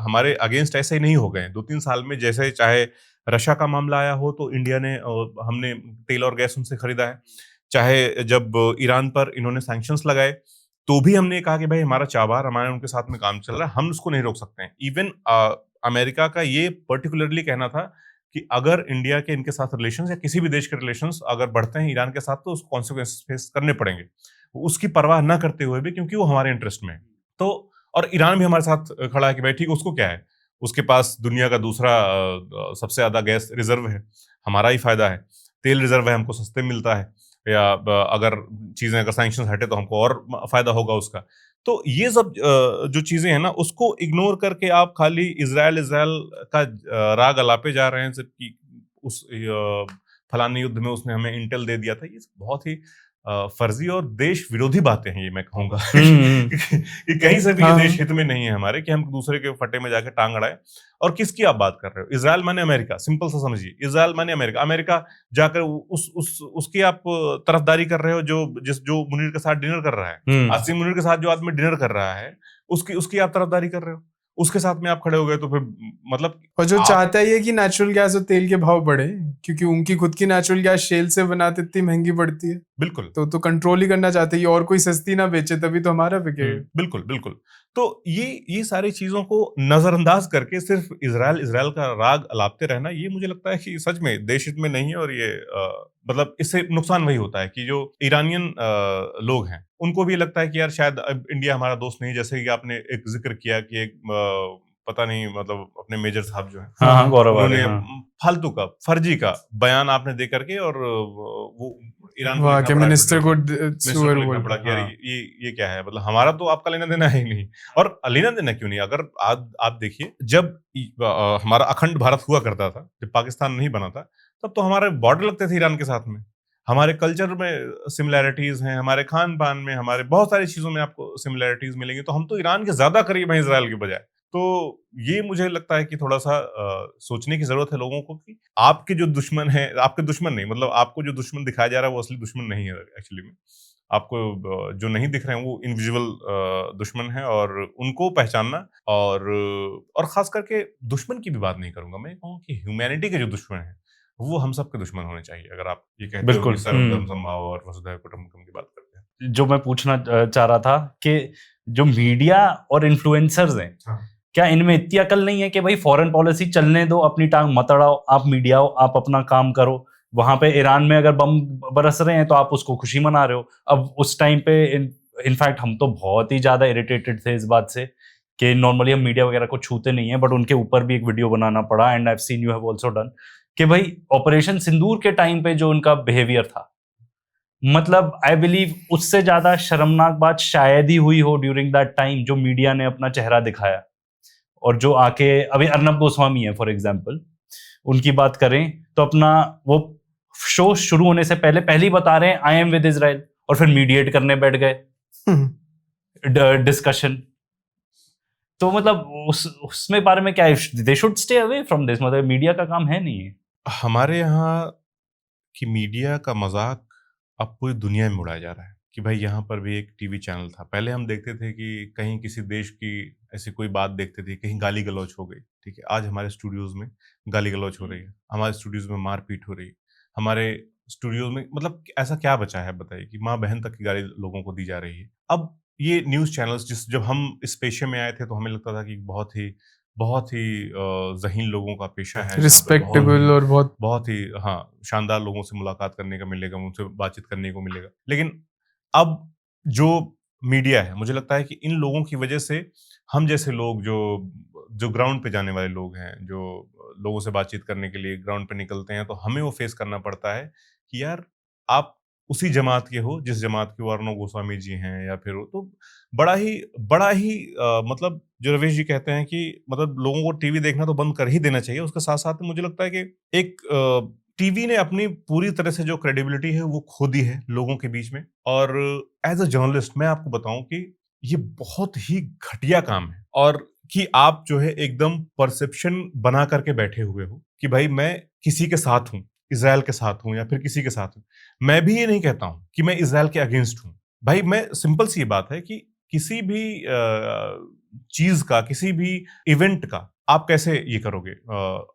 हमारे अगेंस्ट ऐसे ही नहीं हो गए। 2-3 साल में जैसे चाहे रशिया का मामला आया हो तो इंडिया ने हमने तेल और गैस उनसे खरीदा है, चाहे जब ईरान पर इन्होंने सैंक्शंस लगाए तो भी हमने कहा कि भाई हमारा चाबार, हमारे उनके साथ में काम चल रहा है, हम उसको नहीं रोक सकते हैं। इवन अमेरिका का ये पर्टिकुलरली कहना था कि अगर इंडिया के इनके साथ रिलेशंस या किसी भी देश के रिलेशंस अगर बढ़ते हैं ईरान के साथ तो उसको कॉन्सिक्वेंसेस फेस करने पड़ेंगे, उसकी परवाह ना करते हुए भी, क्योंकि वो हमारे इंटरेस्ट में है। तो और ईरान भी हमारे साथ खड़ा है कि भाई ठीक है, उसको क्या है, उसके पास दुनिया का दूसरा सबसे ज्यादा गैस रिजर्व है, हमारा ही फायदा है, तेल रिजर्व है, हमको सस्ते मिलता है, या अगर चीजें अगर सैंक्शंस हटे तो हमको और फायदा होगा उसका। तो ये सब जो चीजें हैं ना, उसको इग्नोर करके आप खाली इजराइल का राग अलापे जा रहे हैं सिर्फ कि उस फलाने युद्ध में उसने हमें इंटेल दे दिया था। ये बहुत ही फर्जी और देश विरोधी बातें हैं, ये मैं कहूंगा कि कहीं से भी ये देश हित में नहीं है हमारे कि हम दूसरे के फटे में जाकर टांग अड़ाए। और किसकी आप बात कर रहे हो? इजराइल माने अमेरिका, सिंपल सा समझिए, इजराइल माने अमेरिका। अमेरिका जाकर उसकी आप तरफदारी कर रहे हो जो मुनीर के साथ डिनर कर रहा है, आसिम मुनीर के साथ जो आदमी डिनर कर रहा है उसकी आप तरफदारी कर रहे हो, उसके साथ में आप खड़े हो गए। तो फिर मतलब, और जो चाहता है कि नेचुरल गैस और तेल के भाव बढ़े, क्योंकि उनकी खुद की नेचुरल गैस शेल से बनाते इतनी महंगी पड़ती है। बिल्कुल। तो कंट्रोल ही करना चाहते हैं, ये और कोई सस्ती ना बेचे तभी तो हमारा बिकेगा। बिल्कुल, बिल्कुल। तो ये सारी चीज़ों को नज़रअंदाज करके सिर्फ़ इज़राइल का राग अलापते रहना, ये मुझे लगता है कि सच में देश हित में नहीं है, और ये मतलब इससे नुकसान वही होता है कि जो ईरानियन लोग हैं, उनको भी लगता है कि यार शायद अब इंडिया हमारा दोस्त नहीं है। जैसे कि आपने एक ज़िक्र किया कि एक पता नहीं, मतलब अपने मेजर साहब जो हैं, हाँ हाँ, गौरव आर्य, उन्होंने हाँ। फालतू का, फर्जी का बयान आपने दे करके और वो ईरान को वहाँ लिखना के पड़ा मिनिस्टर ट्विटर को पे। मिनिस्टर सुअर को लिखना बोल पड़ा रहा है। कि यार हाँ। ये क्या है, मतलब हमारा तो आपका लेना देना है ही नहीं। और लेना देना क्यों नहीं, अगर आज आप देखिए, जब हमारा अखंड भारत हुआ करता था, जब पाकिस्तान नहीं बना था, तब तो हमारे बॉर्डर लगते थे ईरान के साथ में। हमारे कल्चर में सिमिलैरिटीज हैं, हमारे खान पान में, हमारे बहुत सारी चीजों में आपको सिमिलैरिटीज मिलेंगी। तो हम तो ईरान के ज्यादा करीब हैं इसराइल के बजाय। तो ये मुझे लगता है कि थोड़ा सा सोचने की जरूरत है लोगों को कि आपके जो दुश्मन है, आपके दुश्मन नहीं, मतलब आपको जो दुश्मन दिखाया जा रहा है वो असली दुश्मन नहीं है एक्चुअली में। आपको जो नहीं दिख रहे हैं वो इनविजिबल दुश्मन है, और उनको पहचानना, और खास करके दुश्मन की भी बात नहीं करूंगा, मैं कहूँ कि ह्यूमैनिटी के जो दुश्मन है वो हम सबके दुश्मन होने चाहिए। अगर आप ये कहते हो कि बिल्कुल। सर्वधर्म समभाव और वसुधैव कुटुंबकम की बात करते हैं। जो मैं पूछना चाह रहा था कि जो मीडिया और इन्फ्लुएंसर्स हैं, हाँ। क्या इनमें इतनी अकल नहीं है कि भाई फॉरेन पॉलिसी चलने दो, अपनी टांग मत अड़ाओ, आप मीडिया हो, आप अपना काम करो। वहां पे ईरान में अगर बम बरस रहे हैं तो आप उसको खुशी मना रहे हो। अब उस टाइम पे इनफैक्ट हम तो बहुत ही ज्यादा इरिटेटेड थे इस बात से कि नॉर्मली हम मीडिया वगैरह को छूते नहीं है, बट उनके ऊपर भी एक वीडियो बनाना पड़ा, and I have seen you have also done, कि भाई ऑपरेशन सिंदूर के टाइम पे जो उनका बिहेवियर था, मतलब आई बिलीव उससे ज्यादा शर्मनाक बात शायद ही हुई हो ड्यूरिंग दैट टाइम, जो मीडिया ने अपना चेहरा दिखाया। और जो आके अभी अर्नब गोस्वामी है फॉर एग्जांपल, उनकी बात करें तो अपना वो शो शुरू होने से पहले ही बता रहे हैं आई एम विद इजराइल, और फिर मीडिएट करने बैठ गए डिस्कशन। तो मतलब उसमें बारे में क्या, they should stay away from this, मतलब मीडिया का काम है नहीं है। हमारे यहाँ की मीडिया का मजाक अब पूरी दुनिया में उड़ाया जा रहा है कि भाई यहाँ पर भी एक टीवी चैनल था। पहले हम देखते थे कि कहीं किसी देश की ऐसी कोई बात देखते थे, कहीं गाली गलौज हो गई, ठीक है, आज हमारे स्टूडियोज में गाली गलौज हो रही है, हमारे स्टूडियोज में मारपीट हो रही है, हमारे स्टूडियोज में, मतलब ऐसा क्या बचा है बताइए कि माँ बहन तक की गाली लोगों को दी जा रही है। अब ये न्यूज़ चैनल्स, जब हम इस पेशे में आए थे तो हमें लगता था कि बहुत ही ज़हीन लोगों का पेशा है, जहाँ पे रिस्पेक्टेबल और बहुत बहुत ही, हाँ, शानदार लोगों से मुलाकात करने का मिलेगा, उनसे बातचीत करने को मिलेगा। लेकिन अब जो मीडिया है, मुझे लगता है कि इन लोगों की वजह से हम जैसे लोग, जो जो ग्राउंड पे जाने वाले लोग हैं, जो लोगों से बातचीत करने के लिए ग्राउंड पे निकलते हैं, तो हमें वो फेस करना पड़ता है कि यार, आप उसी जमात के हो जिस जमात के वो अर्णव गोस्वामी जी हैं, या फिर वो तो बड़ा ही मतलब जो रवीश जी कहते हैं कि मतलब लोगों को टीवी देखना तो बंद कर ही देना चाहिए। उसके साथ-साथ में मुझे लगता है कि एक टीवी ने अपनी पूरी तरह से जो क्रेडिबिलिटी है वो खो दी है लोगों के बीच में। और एज़ अ जर्नलिस्ट मैं आपको बताऊँ कि ये बहुत ही घटिया काम है, और कि आप जो है एकदम परसेप्शन बना करके बैठे हुए हो कि भाई मैं किसी के साथ हूँ, इज़राइल के साथ हूँ, या फिर किसी के साथ हूँ। मैं भी ये नहीं कहता हूँ कि मैं इज़राइल के अगेंस्ट हूँ। भाई मैं, सिंपल सी ये बात है कि किसी भी चीज़ का, किसी भी इवेंट का आप कैसे ये करोगे,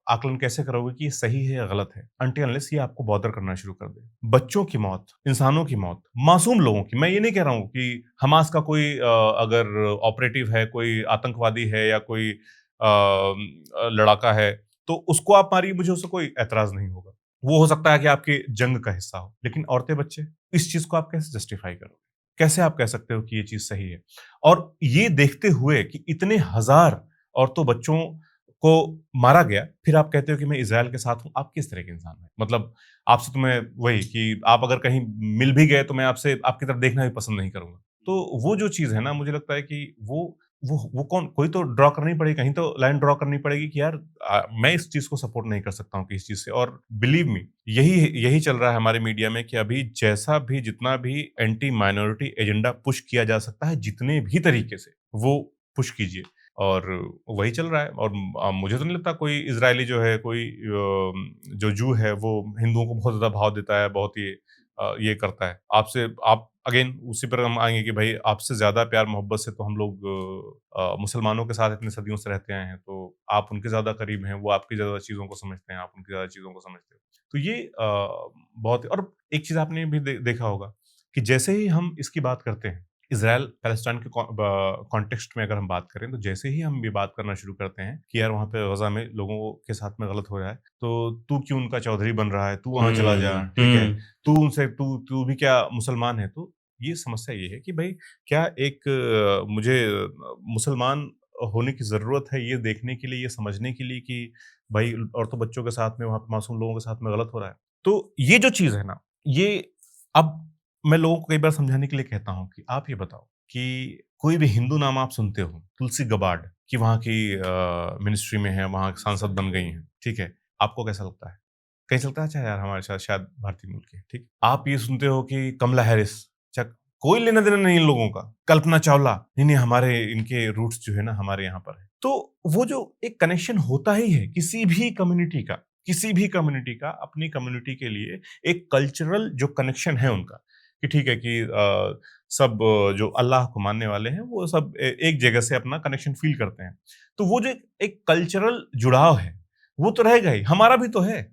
आकलन कैसे करोगे कि ये सही है या गलत है, अनटिल अनलेस ये आपको बॉदर करना शुरू कर दे। बच्चों की मौत, इंसानों की मौत, मासूम लोगों की। मैं ये नहीं कह रहा हूँ कि हमास का कोई अगर ऑपरेटिव है, कोई आतंकवादी है, या कोई लड़ाका है, तो उसको आप मारिए, मुझे उससे कोई एतराज़ नहीं होगा। वो हो सकता है कि आपके जंग का हिस्सा हो, लेकिन औरतें, बच्चे, इस चीज़ को आप कैसे जस्टिफ़ाई करोगे? कैसे आप कह सकते हो कि ये चीज़ सही है? और ये देखते हुए कि इतने हज़ार औरतों, बच्चों को मारा गया, फिर आप कहते हो कि मैं इज़राइल के साथ हूँ। आप किस तरह के इंसान हैं? मतलब आपसे तो मैं वही कि आप अगर कहीं मिल भी गए तो मैं आपसे, आपकी तरफ देखना भी पसंद नहीं करूँगा। तो वो जो चीज़ है ना, मुझे लगता है कि वो कौन, कोई तो ड्रॉ करनी पड़ेगी, कहीं तो लाइन ड्रॉ करनी पड़ेगी कि यार मैं इस चीज़ को सपोर्ट नहीं कर सकता हूँ किसी चीज़ से। और बिलीव मी, यही यही चल रहा है हमारे मीडिया में कि अभी जैसा भी, जितना भी एंटी माइनॉरिटी एजेंडा पुश किया जा सकता है, जितने भी तरीके से, वो पुश कीजिए। और वही चल रहा है। और मुझे तो नहीं लगता कोई इज़राइली जो है, कोई जो जू है, वो हिंदुओं को बहुत ज़्यादा भाव देता है, बहुत ही ये करता है। आपसे, आप अगेन उसी पर हम आएँगे कि भाई आपसे ज़्यादा प्यार मोहब्बत से तो हम लोग मुसलमानों के साथ इतनी सदियों से रहते आए हैं, तो आप उनके ज़्यादा करीब हैं, वो आपकी ज़्यादा चीज़ों को समझते हैं, आप उनकी ज़्यादा चीज़ों को समझते हो। तो ये बहुत, और एक चीज़ आपने भी देखा होगा कि जैसे ही हम इसकी बात करते हैं, इज़राइल पैलेस्टाइन के कॉन्टेक्स्ट में अगर हम बात करें, तो जैसे ही हम ये बात करना शुरू करते हैं कि यार वहाँ पे गज़ा में लोगों के साथ में गलत हो रहा है, तो तू क्यों उनका चौधरी बन रहा है, तू वहाँ चला जा, ठीक है, तू उनसे तू तू भी क्या मुसलमान है? तो ये समस्या ये है कि भाई क्या एक मुझे मुसलमान होने की ज़रूरत है ये देखने के लिए, ये समझने के लिए कि भाई औरतों बच्चों के साथ में, वहाँ पे मासूम लोगों के साथ में गलत हो रहा है। तो ये जो चीज़ है ना, ये अब मैं लोगों को कई बार समझाने के लिए कहता हूँ कि आप ये बताओ कि कोई भी हिंदू नाम आप सुनते हो, तुलसी गबार्ड, कि वहाँ की मिनिस्ट्री में है, वहाँ सांसद बन गई हैं, ठीक है? आपको कैसा लगता है? कहीं से लगता है अच्छा यार हमारे साथ शायद भारतीय मूल की है, ठीक? आप ये सुनते हो कि कमला हैरिस, अच्छा कोई लेना-देना नहीं इन लोगों का। कल्पना चावला, नहीं हमारे इनके रूट्स जो है ना हमारे यहाँ पर है। तो वो जो एक कनेक्शन होता ही है किसी भी कम्युनिटी का अपनी कम्युनिटी के लिए एक कल्चरल जो कनेक्शन है उनका, कि ठीक है कि सब जो अल्लाह को मानने वाले हैं वो सब एक जगह से अपना कनेक्शन फील करते हैं। तो वो जो एक कल्चरल जुड़ाव है, वो तो रहेगा ही, हमारा भी तो है।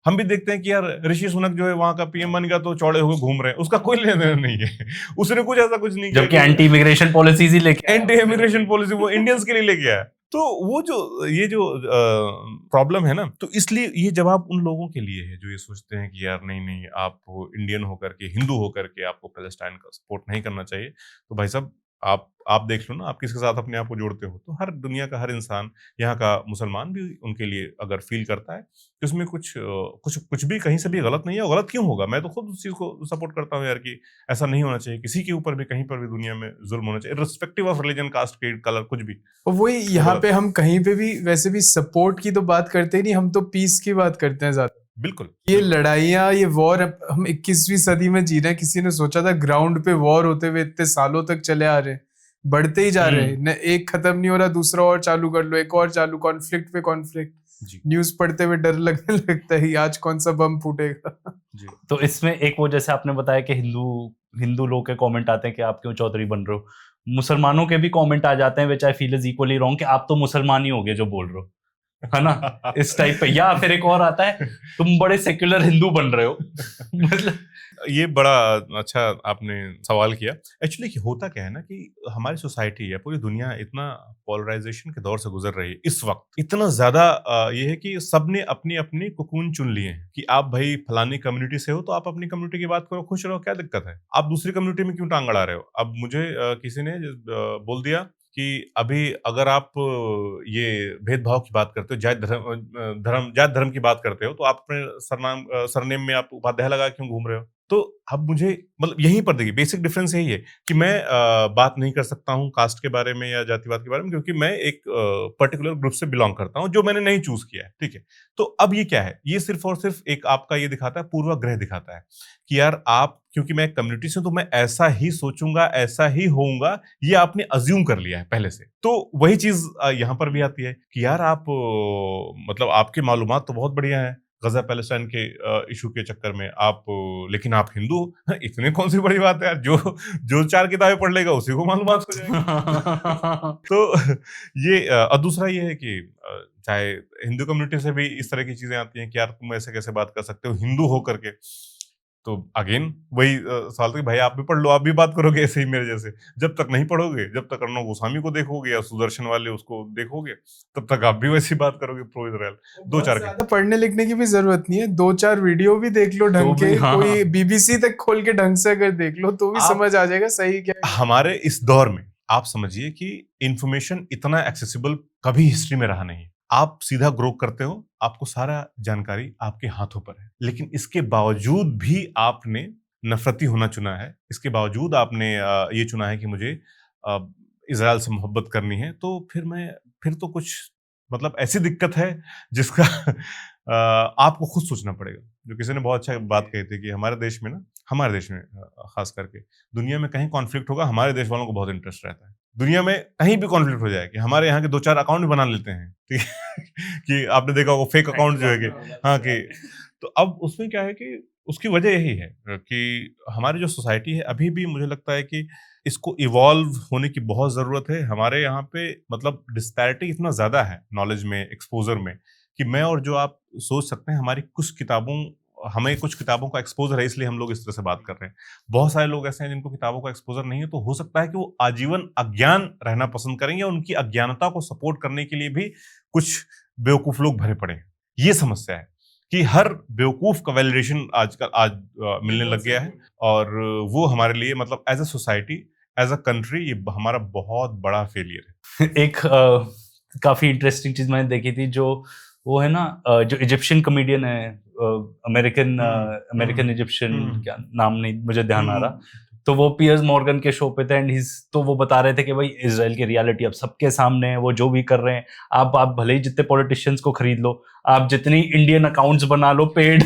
हम भी देखते हैं कि यार ऋषि सुनक जो है वहाँ का पीएम बन गया तो चौड़े हुए घूम रहे हैं, उसका कोई लेना-देना नहीं है। उसने कुछ ऐसा कुछ नहीं किया जबकि कि एंटी इमिग्रेशन पॉलिसीज ही लेके आया। एंटी इमिग्रेशन पॉलिसी वो इंडियंस के लिए लेके आया। तो वो जो ये जो प्रॉब्लम है ना, तो इसलिए ये जवाब उन लोगों के लिए है जो ये सोचते हैं कि यार नहीं आप इंडियन होकर के, हिंदू होकर के आपको पैलेस्टाइन का सपोर्ट नहीं करना चाहिए। तो भाई साहब आप देख लो ना, आप किसके साथ अपने आप को जोड़ते हो? तो हर दुनिया का हर इंसान, यहाँ का मुसलमान भी उनके लिए अगर फील करता है कि उसमें कुछ भी कहीं से भी गलत नहीं है, और गलत क्यों होगा? मैं तो खुद उस चीज़ को सपोर्ट करता हूँ यार कि ऐसा नहीं होना चाहिए, किसी के ऊपर भी कहीं पर भी दुनिया में ज़ुल्म होना चाहिए, irrespective of religion, caste, creed, colour, कुछ भी। और वही वो यहाँ गलत पे है। हम कहीं पे भी वैसे भी सपोर्ट की तो बात करते ही नहीं, हम तो पीस की बात करते हैं ज्यादा। बिल्कुल, ये बिल्कुल। लड़ाइयाँ, ये वॉर, हम 21वीं सदी में जी रहे हैं। किसी ने सोचा था ग्राउंड पे वॉर होते हुए इतने सालों तक चले आ रहे हैं, बढ़ते ही जा रहे हैं, न एक खत्म नहीं हो रहा, दूसरा और चालू कर लो, एक और चालू, कॉन्फ्लिक्ट पे कॉन्फ्लिक्ट। जी, न्यूज पढ़ते हुए डर लगने लगता है आज कौन सा बम फूटेगा। जी। तो इसमें एक वो जैसे आपने बताया कि हिंदू लोग के कमेंट आते हैं कि आप क्यों चौधरी बन रहे हो, मुसलमानों के भी कमेंट आ जाते हैं which I feel is equally wrong कि आप तो मुसलमान ही हो गए जो बोल रहे हो, है ना, इस टाइप पे। या फिर एक और आता है, तुम बड़े सेक्युलर हिंदू बन रहे हो। मतलब ये बड़ा अच्छा आपने सवाल किया। एक्चुअली होता क्या है ना कि हमारी सोसाइटी या पूरी दुनिया इतना पोलराइजेशन के दौर से गुजर रही है इस वक्त, इतना ज़्यादा ये है कि सबने अपनी-अपनी कोकून चुन लिए हैं कि आप भई फलानी कम्युनिटी से हो तो आप अपनी कम्युनिटी की बात करो, खुश रहो, क्या दिक्कत है? आप दूसरी कम्युनिटी में क्यों टांग अड़ा रहे हो? अब मुझे किसी ने बोल दिया कि अभी अगर आप ये भेदभाव की बात करते हो, जात धर्म की बात करते हो, तो आप अपने सरनेम में आप उपाध्याय लगा के क्यों घूम रहे हो? तो अब मुझे मतलब यहीं पर देखिए बेसिक डिफरेंस यही है कि मैं बात नहीं कर सकता हूँ कास्ट के बारे में या जातिवाद के बारे में, क्योंकि मैं एक पर्टिकुलर ग्रुप से बिलोंग करता हूँ जो मैंने नहीं चूज किया है, ठीक है? तो अब ये क्या है? ये सिर्फ और सिर्फ एक आपका ये दिखाता है, पूर्वाग्रह दिखाता है कि यार आप, क्योंकि मैं एक कम्युनिटी से हूं, तो मैं ऐसा ही सोचूंगा, ऐसा ही होऊंगा, ये आपने अज्यूम कर लिया है पहले से। तो वही चीज यहाँ पर भी आती है कि यार आप मतलब आपकी मालूमात तो बहुत बढ़िया है गजा पैलेस्टाइन के इशू के चक्कर में, आप लेकिन आप हिंदू हो। हाँ, इतनी कौन सी बड़ी बात है यार, जो 4 किताबें पढ़ लेगा उसी को मालूमात हो जाएगी। तो ये और दूसरा ये है कि चाहे हिंदू कम्युनिटी से भी इस तरह की चीजें आती हैं कि यार तुम ऐसे कैसे बात कर सकते हो हिंदू हो करके। तो अगेन वही सवाल था कि भाई आप भी पढ़ लो, आप भी बात करोगे ऐसे ही मेरे जैसे। जब तक नहीं पढ़ोगे, जब तक अर्णव गोस्वामी को देखोगे या सुदर्शन वाले उसको देखोगे, तब तक आप भी वैसी बात करोगे प्रो इजराइल। 2-4 के ज्यादा पढ़ने लिखने की भी जरूरत नहीं है, 2-4 वीडियो भी देख लो ढंग तो भी, के, हाँ। कोई बीबीसी तक खोल के ढंग से अगर देख लो तो भी आप समझ आ जाएगा सही क्या है। हमारे इस दौर में आप समझिए कि इंफॉर्मेशन इतना एक्सेसिबल कभी हिस्ट्री में रहा नहीं है। आप सीधा ग्रो करते हो, आपको सारा जानकारी आपके हाथों पर है। लेकिन इसके बावजूद भी आपने नफरती होना चुना है, इसके बावजूद आपने ये चुना है कि मुझे इज़राइल से मोहब्बत करनी है, तो फिर तो कुछ मतलब ऐसी दिक्कत है जिसका आपको खुद सोचना पड़ेगा। जो किसी ने बहुत अच्छा बात कही थी कि हमारे देश में खास करके दुनिया में कहीं कॉन्फ्लिक्ट होगा, हमारे देश वालों को बहुत इंटरेस्ट रहता है। दुनिया में कहीं भी कॉन्फ्लिक्ट हो जाए कि हमारे यहाँ के 2-4 अकाउंट भी बना लेते हैं, ठीक है? कि आपने देखा होगा फेक अकाउंट जो है कि हाँ, कि तो अब उसमें क्या है कि उसकी वजह यही है कि हमारी जो सोसाइटी है अभी भी मुझे लगता है कि इसको इवॉल्व होने की बहुत ज़रूरत है। हमारे यहाँ पे मतलब डिस्पैरिटी इतना ज़्यादा है नॉलेज में, एक्सपोज़र में, कि मैं और जो आप सोच सकते हैं, हमें कुछ किताबों का एक्सपोजर है, इसलिए हम लोग इस तरह से बात कर रहे हैं। बहुत सारे लोग ऐसे हैं जिनको किताबों का एक्सपोजर नहीं है, तो हो सकता है कि वो आजीवन अज्ञान रहना पसंद करेंगे, और उनकी अज्ञानता को सपोर्ट करने के लिए भी कुछ बेवकूफ लोग भरे पड़े हैं। ये समस्या है कि हर बेवकूफ का वैलिडेशन आज मिलने लग गया है, और वो हमारे लिए मतलब as a society, as a country, ये हमारा बहुत बड़ा फेलियर है। एक काफी इंटरेस्टिंग चीज मैंने देखी थी, जो वो है ना, जो इजिप्शियन कॉमेडियन है, अमेरिकन इजिप्शियन, क्या नाम नहीं मुझे ध्यान आ रहा, तो वो पियर्स मॉर्गन के शो पे थे, एंड तो वो बता रहे थे कि भाई इजराइल की रियलिटी अब सबके सामने है, वो जो भी कर रहे हैं, आप भले ही जितने पॉलिटिशियंस को खरीद लो, आप जितनी इंडियन अकाउंट्स बना लो पेड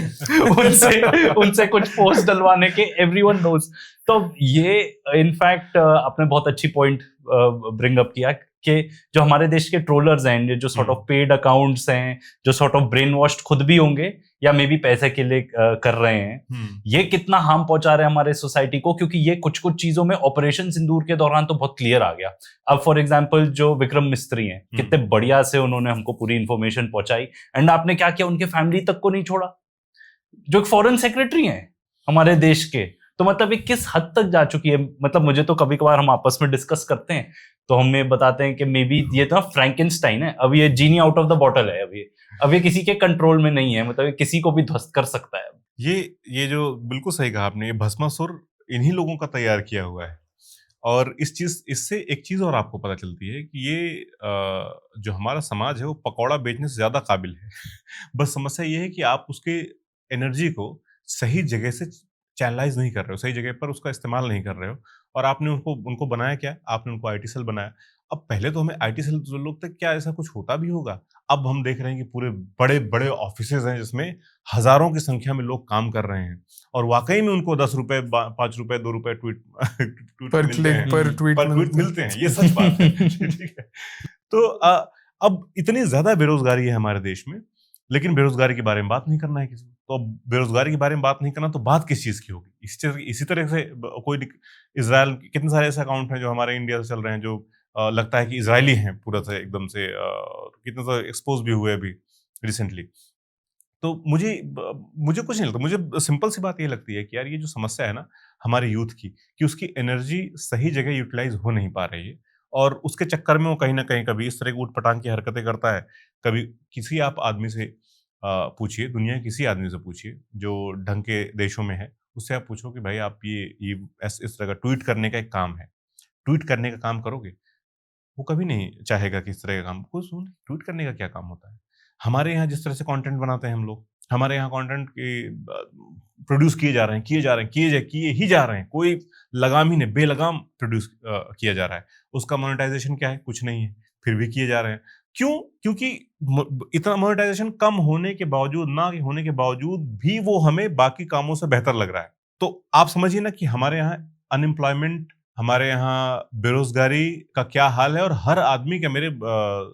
उनसे कुछ पोस्ट डलवाने के, एवरीवन नोज। तो ये इनफैक्ट आपने बहुत अच्छी पॉइंट ब्रिंग अप किया कि जो हमारे देश के ट्रोलर्स हैं, जो सॉर्ट ऑफ पेड अकाउंट्स हैं, जो सॉर्ट ऑफ ब्रेन वॉश्ड खुद भी होंगे या मे बी पैसे के लिए कर रहे हैं, ये कितना हार्म पहुंचा रहे हैं हमारे सोसाइटी को, क्योंकि ये कुछ चीजों में ऑपरेशन सिंदूर के दौरान तो बहुत क्लियर आ गया। अब फॉर एग्जांपल जो विक्रम मिस्त्री हैं, कितने बढ़िया से उन्होंने हमको पूरी इंफॉर्मेशन पहुंचाई, एंड आपने क्या किया, उनके फैमिली तक को नहीं छोड़ा, जो एक फॉरेन सेक्रेटरी हैं हमारे देश के। तो मतलब ये किस हद तक जा चुकी है। मतलब मुझे तो कभी कभार हम आपस में डिस्कस करते हैं तो हमें बताते हैं कि मे बी ये तो फ्रैंकेनस्टाइन है, अब ये जीनी आउट ऑफ द बॉटल है, अब ये किसी के कंट्रोल में नहीं है, मतलब ये किसी को भी ध्वस्त कर सकता है। ये जो बिल्कुल सही कहा आपने, ये भस्मासुर इन्हीं लोगों का तैयार किया हुआ है। और इससे एक चीज और आपको पता चलती है कि ये जो हमारा समाज है वो पकौड़ा बेचने से ज्यादा काबिल है। बस समस्या ये है कि आप उसके एनर्जी को सही जगह से चैनलाइज नहीं कर रहे हो, सही जगह पर उसका इस्तेमाल नहीं कर रहे हो। और आपने उनको बनाया क्या, आपने उनको आईटी सेल बनाया। अब पहले तो हमें आईटी सेल जो लोग थे, क्या ऐसा कुछ होता भी होगा? अब हम देख रहे हैं कि पूरे बड़े बड़े ऑफिसेज हैं जिसमें हजारों की संख्या में लोग काम कर रहे हैं, और वाकई में उनको 10 रुपए, 5 रुपए, 2 रुपए ट्वीट पर मिलते क्लिक हैं, पर ट्वीट मिलते हैं। ये सच बात है। ठीक है। तो अब इतनी ज्यादा बेरोजगारी है हमारे देश में, लेकिन बेरोजगारी के बारे में बात नहीं करना है किसी को। तो अब बेरोजगारी के बारे में बात नहीं करना, तो बात किस चीज की होगी? इसी तरह से इजराइल, कितने सारे ऐसे अकाउंट हैं जो हमारे इंडिया से चल रहे हैं, जो लगता है कि इजरायली हैं पूरा से एकदम से, कितने सारे एक्सपोज भी हुए अभी रिसेंटली। तो मुझे कुछ नहीं लगता। मुझे सिंपल सी बात ये लगती है कि यार, ये जो समस्या है ना हमारे यूथ की, कि उसकी एनर्जी सही जगह यूटिलाइज हो नहीं पा रही है, और उसके चक्कर में वो कहीं ना कहीं कभी इस तरह की ऊटपटांग की हरकतें करता है। कभी किसी आप आदमी से पूछिए, दुनिया के किसी आदमी से पूछिए जो ढंग के देशों में है, उससे आप पूछो कि भाई आप ये इस तरह का ट्वीट करने का एक काम है, ट्वीट करने का काम करोगे? वो कभी नहीं चाहेगा कि इस तरह का काम को सुन। ट्वीट करने का क्या काम होता है? हमारे यहाँ जिस तरह से कंटेंट बनाते हैं हम लोग, हमारे यहाँ कंटेंट प्रोड्यूस किए जा रहे हैं, किए ही जा रहे हैं, कोई लगाम ही नहीं, बेलगाम प्रोड्यूस किया जा रहा है। उसका मोनेटाइजेशन क्या है? कुछ नहीं है, फिर भी किए जा रहे हैं। क्यों? क्योंकि इतना मोनेटाइजेशन कम होने के बावजूद, ना होने के बावजूद भी वो हमें बाकी कामों से बेहतर लग रहा है। तो आप समझिए ना कि हमारे यहाँ अनएम्प्लॉयमेंट, हमारे यहाँ बेरोजगारी का क्या हाल है। और हर आदमी के, मेरे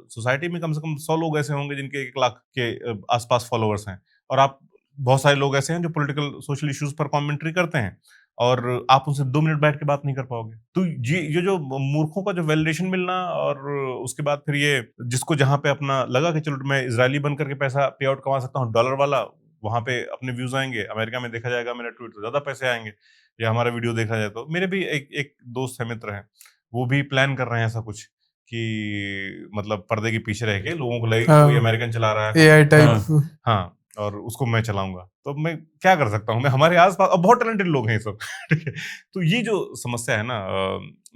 सोसाइटी में कम से कम 100 लोग ऐसे होंगे जिनके 1 लाख के आसपास फॉलोअर्स हैं, और आप बहुत सारे लोग ऐसे हैं जो पॉलिटिकल सोशल इश्यूज पर कमेंट्री करते हैं, और आप उनसे 2 मिनट बैठ के बात नहीं कर पाओगे। तो ये जो मूर्खों का जो वैलिडेशन मिलना, और उसके बाद फिर ये जिसको जहां पे अपना लगा कि चलो मैं इजरायली बन करके पैसा पे आउट कमा सकता हूँ, डॉलर वाला, वहां पे अपने व्यूज आएंगे, अमेरिका में देखा जाएगा मेरा ट्वीट तो ज्यादा पैसे आएंगे, या हमारा वीडियो देखा जाए तो। मेरे भी एक दोस्त है, मित्र हैं, वो भी प्लान कर रहे हैं ऐसा कुछ, कि मतलब पर्दे के पीछे रह के लोगों को लगे कि कोई अमेरिकन चला रहा है, एआई टाइप। हाँ, और उसको मैं चलाऊंगा। तो मैं क्या कर सकता हूँ? मैं, हमारे आसपास अब बहुत टैलेंटेड लोग हैं ये सब। ठीक है। तो ये जो समस्या है ना,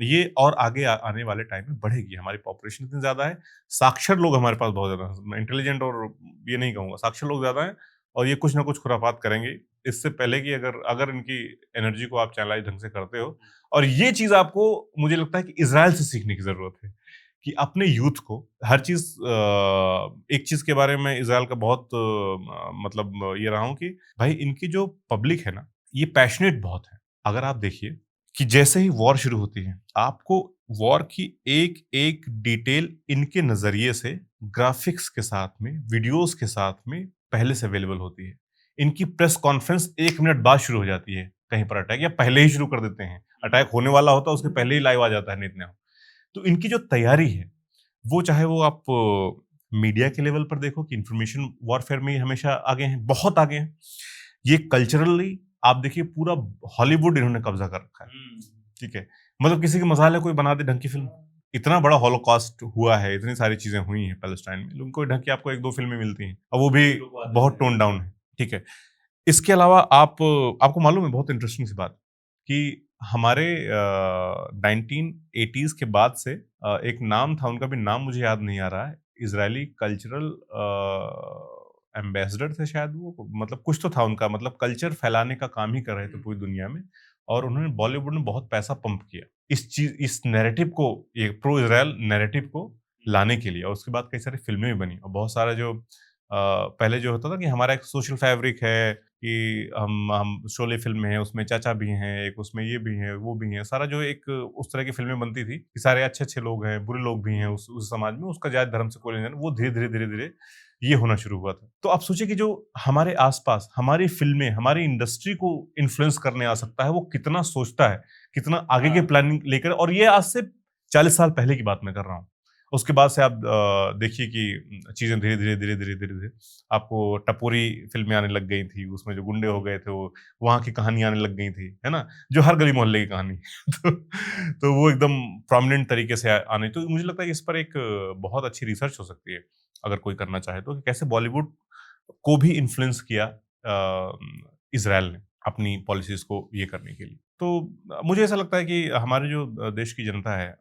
ये और आगे आने वाले टाइम में बढ़ेगी। हमारी पॉपुलेशन इतनी ज्यादा है, साक्षर लोग हमारे पास बहुत ज्यादा हैं, इंटेलिजेंट और ये नहीं कहूंगा, साक्षर लोग ज्यादा हैं, और ये कुछ ना कुछ खुराफात करेंगे। इससे पहले कि अगर इनकी एनर्जी को आप चैनलाइज ढंग से करते हो, और ये चीज आपको, मुझे लगता है कि इजराइल से सीखने की जरूरत है, कि अपने यूथ को हर चीज, एक चीज के बारे में इजराइल का बहुत मतलब ये रहा हूं कि भाई, इनकी जो पब्लिक है ना, ये पैशनेट बहुत है। अगर आप देखिए कि जैसे ही वॉर शुरू होती है, आपको वॉर की एक एक डिटेल इनके नजरिए से, ग्राफिक्स के साथ में, वीडियोस के साथ में पहले से अवेलेबल होती है। इनकी प्रेस कॉन्फ्रेंस 1 मिनट बाद शुरू हो जाती है कहीं पर अटैक, या पहले ही शुरू कर देते हैं, अटैक होने वाला होता है उसके पहले ही लाइव आ जाता है, नहीं इतने। तो इनकी जो तैयारी है, वो चाहे वो आप मीडिया के लेवल पर देखो कि इंफॉर्मेशन वॉरफेयर में हमेशा आगे हैं, बहुत आगे हैं। ये कल्चरली आप देखिए पूरा हॉलीवुड इन्होंने कब्जा कर रखा है, ठीक है। मतलब किसी के मजाल है कोई बना दे ढंग की फिल्म। इतना बड़ा हॉलोकॉस्ट हुआ है, इतनी सारी चीजें हुई हैं पैलेस्टाइन में, लेकिन कोई ढंग की आपको 1-2 फिल्में मिलती हैं और वो भी बहुत टोन डाउन है, ठीक है। इसके अलावा आपको मालूम है बहुत इंटरेस्टिंग सी बात कि हमारे 1980s के बाद से एक नाम था, उनका भी नाम मुझे याद नहीं आ रहा है, इजरायली कल्चरल एम्बेसडर थे शायद वो, मतलब कुछ तो था उनका, मतलब कल्चर फैलाने का काम ही कर रहे थे पूरी दुनिया में। और उन्होंने बॉलीवुड में बहुत पैसा पंप किया इस नैरेटिव को, ये प्रो इजराइल नैरेटिव को लाने के लिए। और उसके बाद कई सारी फिल्में भी बनी और बहुत सारा जो पहले जो होता था कि हमारा एक सोशल फैब्रिक है कि हम शोले फिल्म में है, उसमें चाचा भी हैं, एक उसमें ये भी हैं, वो भी हैं, सारा जो एक उस तरह की फिल्में बनती थी कि सारे अच्छे-अच्छे लोग हैं, बुरे लोग भी हैं उस समाज में, उसका जात धर्म से कोई लेना देना, वो धीरे-धीरे ये होना शुरू हुआ था। तो आप सोचिए कि जो हमारे आस-पास हमारी फिल्में, हमारी इंडस्ट्री को इन्फ्लुएंस करने आ सकता है, वो कितना सोचता है, कितना आगे की प्लानिंग लेकर, और ये आज से 40 साल पहले की बात मैं कर रहा हूँ। उसके बाद से आप देखिए कि चीज़ें धीरे-धीरे आपको टपोरी फ़िल्में आने लग गई थी, उसमें जो गुंडे हो गए थे वो वहाँ की कहानी आने लग गई थी, है ना? जो हर गली-मोहल्ले की कहानी तो तो वो एकदम प्रोमिनेंट तरीके से आने, तो मुझे लगता है कि इस पर एक बहुत अच्छी रिसर्च हो सकती है, अगर कोई करना चाहे तो, कि कैसे बॉलीवुड को भी इन्फ्लुएंस किया इज़राइल ने अपनी पॉलिसीज़ को ये करने के लिए। तो मुझे ऐसा लगता है कि हमारे जो देश की जनता है,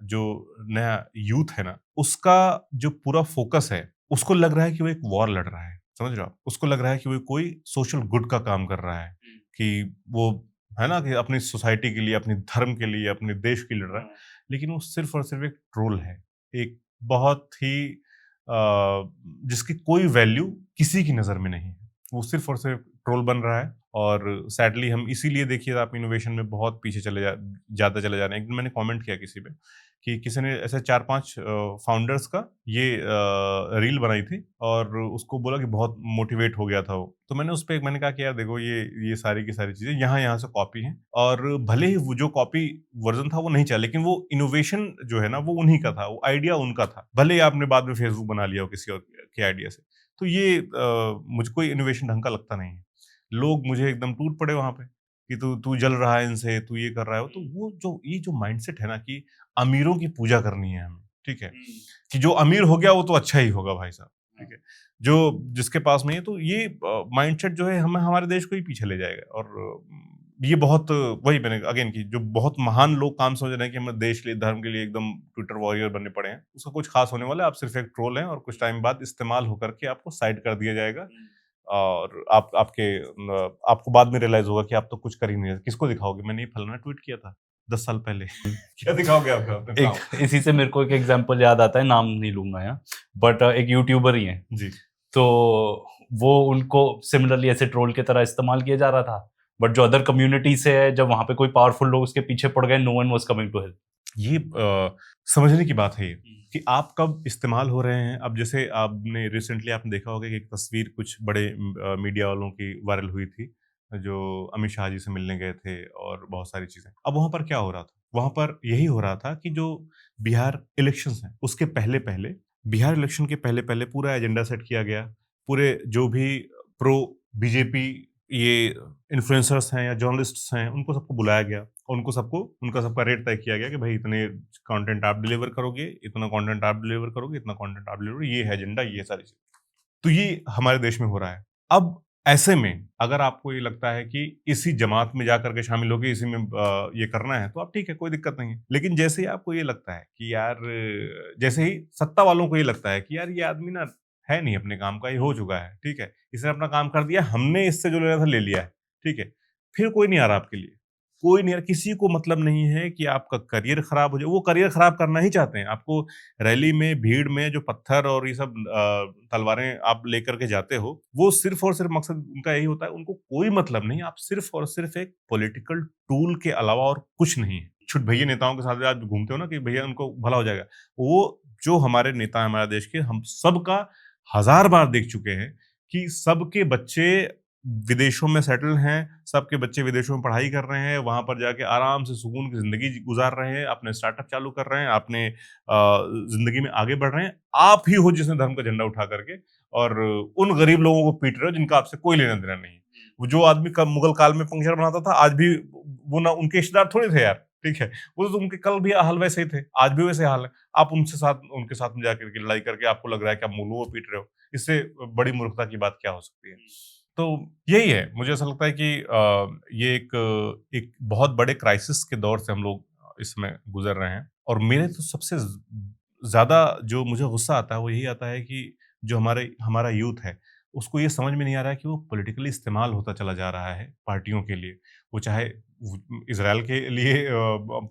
जो नया यूथ है ना, उसका जो पूरा फ़ोकस है, उसको लग रहा है कि वो एक वॉर लड़ रहा है, समझ रहे हो आप? उसको लग रहा है कि वो कोई सोशल गुड का काम कर रहा है, कि वो है ना कि अपनी सोसाइटी के लिए, अपने धर्म के लिए, अपने देश के लिए लड़ रहा है, लेकिन वो सिर्फ़ और सिर्फ़ एक ट्रोल है। एक बहुत ही जिसकी कोई वैल्यू किसी की नज़र में नहीं है। वो सिर्फ़ और सिर्फ़ ट्रोल बन रहा है, और सैडली हम इसीलिए देखिए आप इनोवेशन में बहुत पीछे जाते चले जा रहे हैं। एक दिन मैंने कमेंट किया किसी पे कि किसी ने ऐसे 4-5 फाउंडर्स का ये रील बनाई थी और उसको बोला कि बहुत मोटिवेट हो गया था वो। तो मैंने उस पे मैंने कहा कि यार देखो ये सारी की सारी चीज़ें यहाँ-यहाँ से कॉपी हैं, और भले ही वो जो कॉपी वर्ज़न था वो नहीं चला, लेकिन वो इनोवेशन जो है ना वो उन्हीं का था, वो आइडिया उनका था। भले ही आपने बाद में फेसबुक बना लिया हो किसी और के आइडिया से। तो ये मुझे कोई इनोवेशन ढंग का लगता नहीं है। लोग मुझे एकदम टूट पड़े वहाँ पे कि तू तू जल रहा है इनसे, तू ये कर रहा है। तो वो जो ये जो माइंडसेट है ना कि अमीरों की पूजा करनी है हमें, ठीक है? कि जो अमीर हो गया वो तो अच्छा ही होगा भाई साहब, ठीक है? जो जिसके पास नहीं है, तो ये माइंडसेट जो है हमें हमारे देश को ही पीछे ले जाएगा। और ये बहुत वही मैंने अगेन कि जो बहुत महान लोग काम समझ रहे हैं कि हम देश के लिए, धर्म के लिए एकदम ट्विटर वॉरियर बनने पड़े हैं, उसका कुछ खास होने वाला है। आप सिर्फ एक ट्रोल हैं और कुछ टाइम बाद इस्तेमाल होकर के आपको साइड कर दिया जाएगा, और आपको बाद में रियलाइज़ होगा कि आप तो कुछ कर ही नहीं रहे। किसको दिखाओगे? मैंने ये फलाना ट्वीट किया था 10 साल पहले। क्या दिखाओगे आप? एक इसी से मेरे को एक एग्जांपल याद आता है, नाम नहीं लूंगा यहाँ, बट एक यूट्यूबर ही है, जी। तो वो उनको सिमिलरली ऐसे ट्रोल की तरह इस्तेमाल किया जा रहा था, बट जो अदर कम्युनिटी से है, जब वहां पे कोई पावरफुल लोग उसके पीछे पड़ गए, no one was coming to help. ये समझने की बात है ये कि आप कब इस्तेमाल हो रहे हैं। अब जैसे आपने रिसेंटली आपने देखा होगा कि एक तस्वीर कुछ बड़े मीडिया वालों की वायरल हुई थी, जो अमित शाह जी से मिलने गए थे और बहुत सारी चीज़ें। अब वहाँ पर क्या हो रहा था? वहाँ पर यही हो रहा था कि जो बिहार इलेक्शंस हैं, उसके पहले-पहले, बिहार इलेक्शन के पहले-पहले पूरा एजेंडा सेट किया गया। पूरे जो भी प्रो बीजेपी ये इन्फ्लुएंसर्स हैं या जर्नलिस्ट्स हैं, उनको सबको बुलाया गया। उनका सबका रेट तय किया गया कि भाई इतने कंटेंट आप डिलीवर करोगे, इतना कंटेंट आप डिलीवर करोगे, इतना कंटेंट आप डिलीवर, ये है एजेंडा, ये सारी चीज़ें। तो ये हमारे देश में हो रहा है। अब ऐसे में अगर आपको ये लगता है कि इसी जमात में जाकर के शामिल होके इसी में ये करना है, तो आप ठीक है, कोई दिक्कत नहीं है। लेकिन जैसे ही आपको ये लगता है कि यार, जैसे ही सत्ता वालों को ये लगता है कि यार ये आदमी ना है नहीं अपने काम का, ये हो चुका है, ठीक है? इसने अपना काम कर दिया, हमने इससे जो लेना था ले लिया है, ठीक है? फिर कोई नहीं आ रहा आपके लिए। कोई नहीं, किसी को मतलब नहीं है कि आपका करियर खराब हो जाए। वो करियर खराब करना ही चाहते हैं। आपको रैली में, भीड़ में जो पत्थर और ये सब तलवारें आप लेकर के जाते हो, वो सिर्फ़ और सिर्फ़ मकसद उनका यही होता है, उनको कोई मतलब नहीं, आप सिर्फ़ और सिर्फ़ एक पॉलिटिकल टूल के अलावा और कुछ नहीं है। छुट भैया नेताओं के साथ आप घूमते हो ना कि भैया उनको भला हो जाएगा। वो जो हमारे नेता हैं हमारे देश के, हम सबका हज़ार बार देख चुके हैं कि सबके बच्चे विदेशों में सेटल हैं, सबके बच्चे विदेशों में पढ़ाई कर रहे हैं, वहाँ पर जाके आराम से सुकून की ज़िंदगी गुज़ार रहे हैं, अपने स्टार्टअप चालू कर रहे हैं, अपने ज़िंदगी में आगे बढ़ रहे हैं। आप ही हो जिसने धर्म का झंडा उठा करके और उन गरीब लोगों को पीट रहे हो जिनका आपसे कोई लेना-देना नहीं है। वो जो आदमी कब मुगल काल में पंक्चर बनाता था, आज भी वो ना उनके रिश्तेदार थोड़े थे यार, ठीक है? वो तो उनके कल भी हाल वैसे ही थे, आज भी वैसे हाल है। आप उनके साथ में जाकर के लड़ाई करके आपको लग रहा है कि आप मुगलों को पीट रहे हो। इससे बड़ी मूर्खता की बात क्या हो सकती है? तो यही है, मुझे ऐसा लगता है कि ये एक बहुत बड़े क्राइसिस के दौर से हम लोग इस समय गुज़र रहे हैं और मेरे तो सबसे ज़्यादा जो मुझे गुस्सा आता है, वो यही आता है कि जो हमारा यूथ है, उसको ये समझ में नहीं आ रहा है कि वो पॉलिटिकली इस्तेमाल होता चला जा रहा है पार्टियों के लिए। वो चाहे इज़राइल के लिए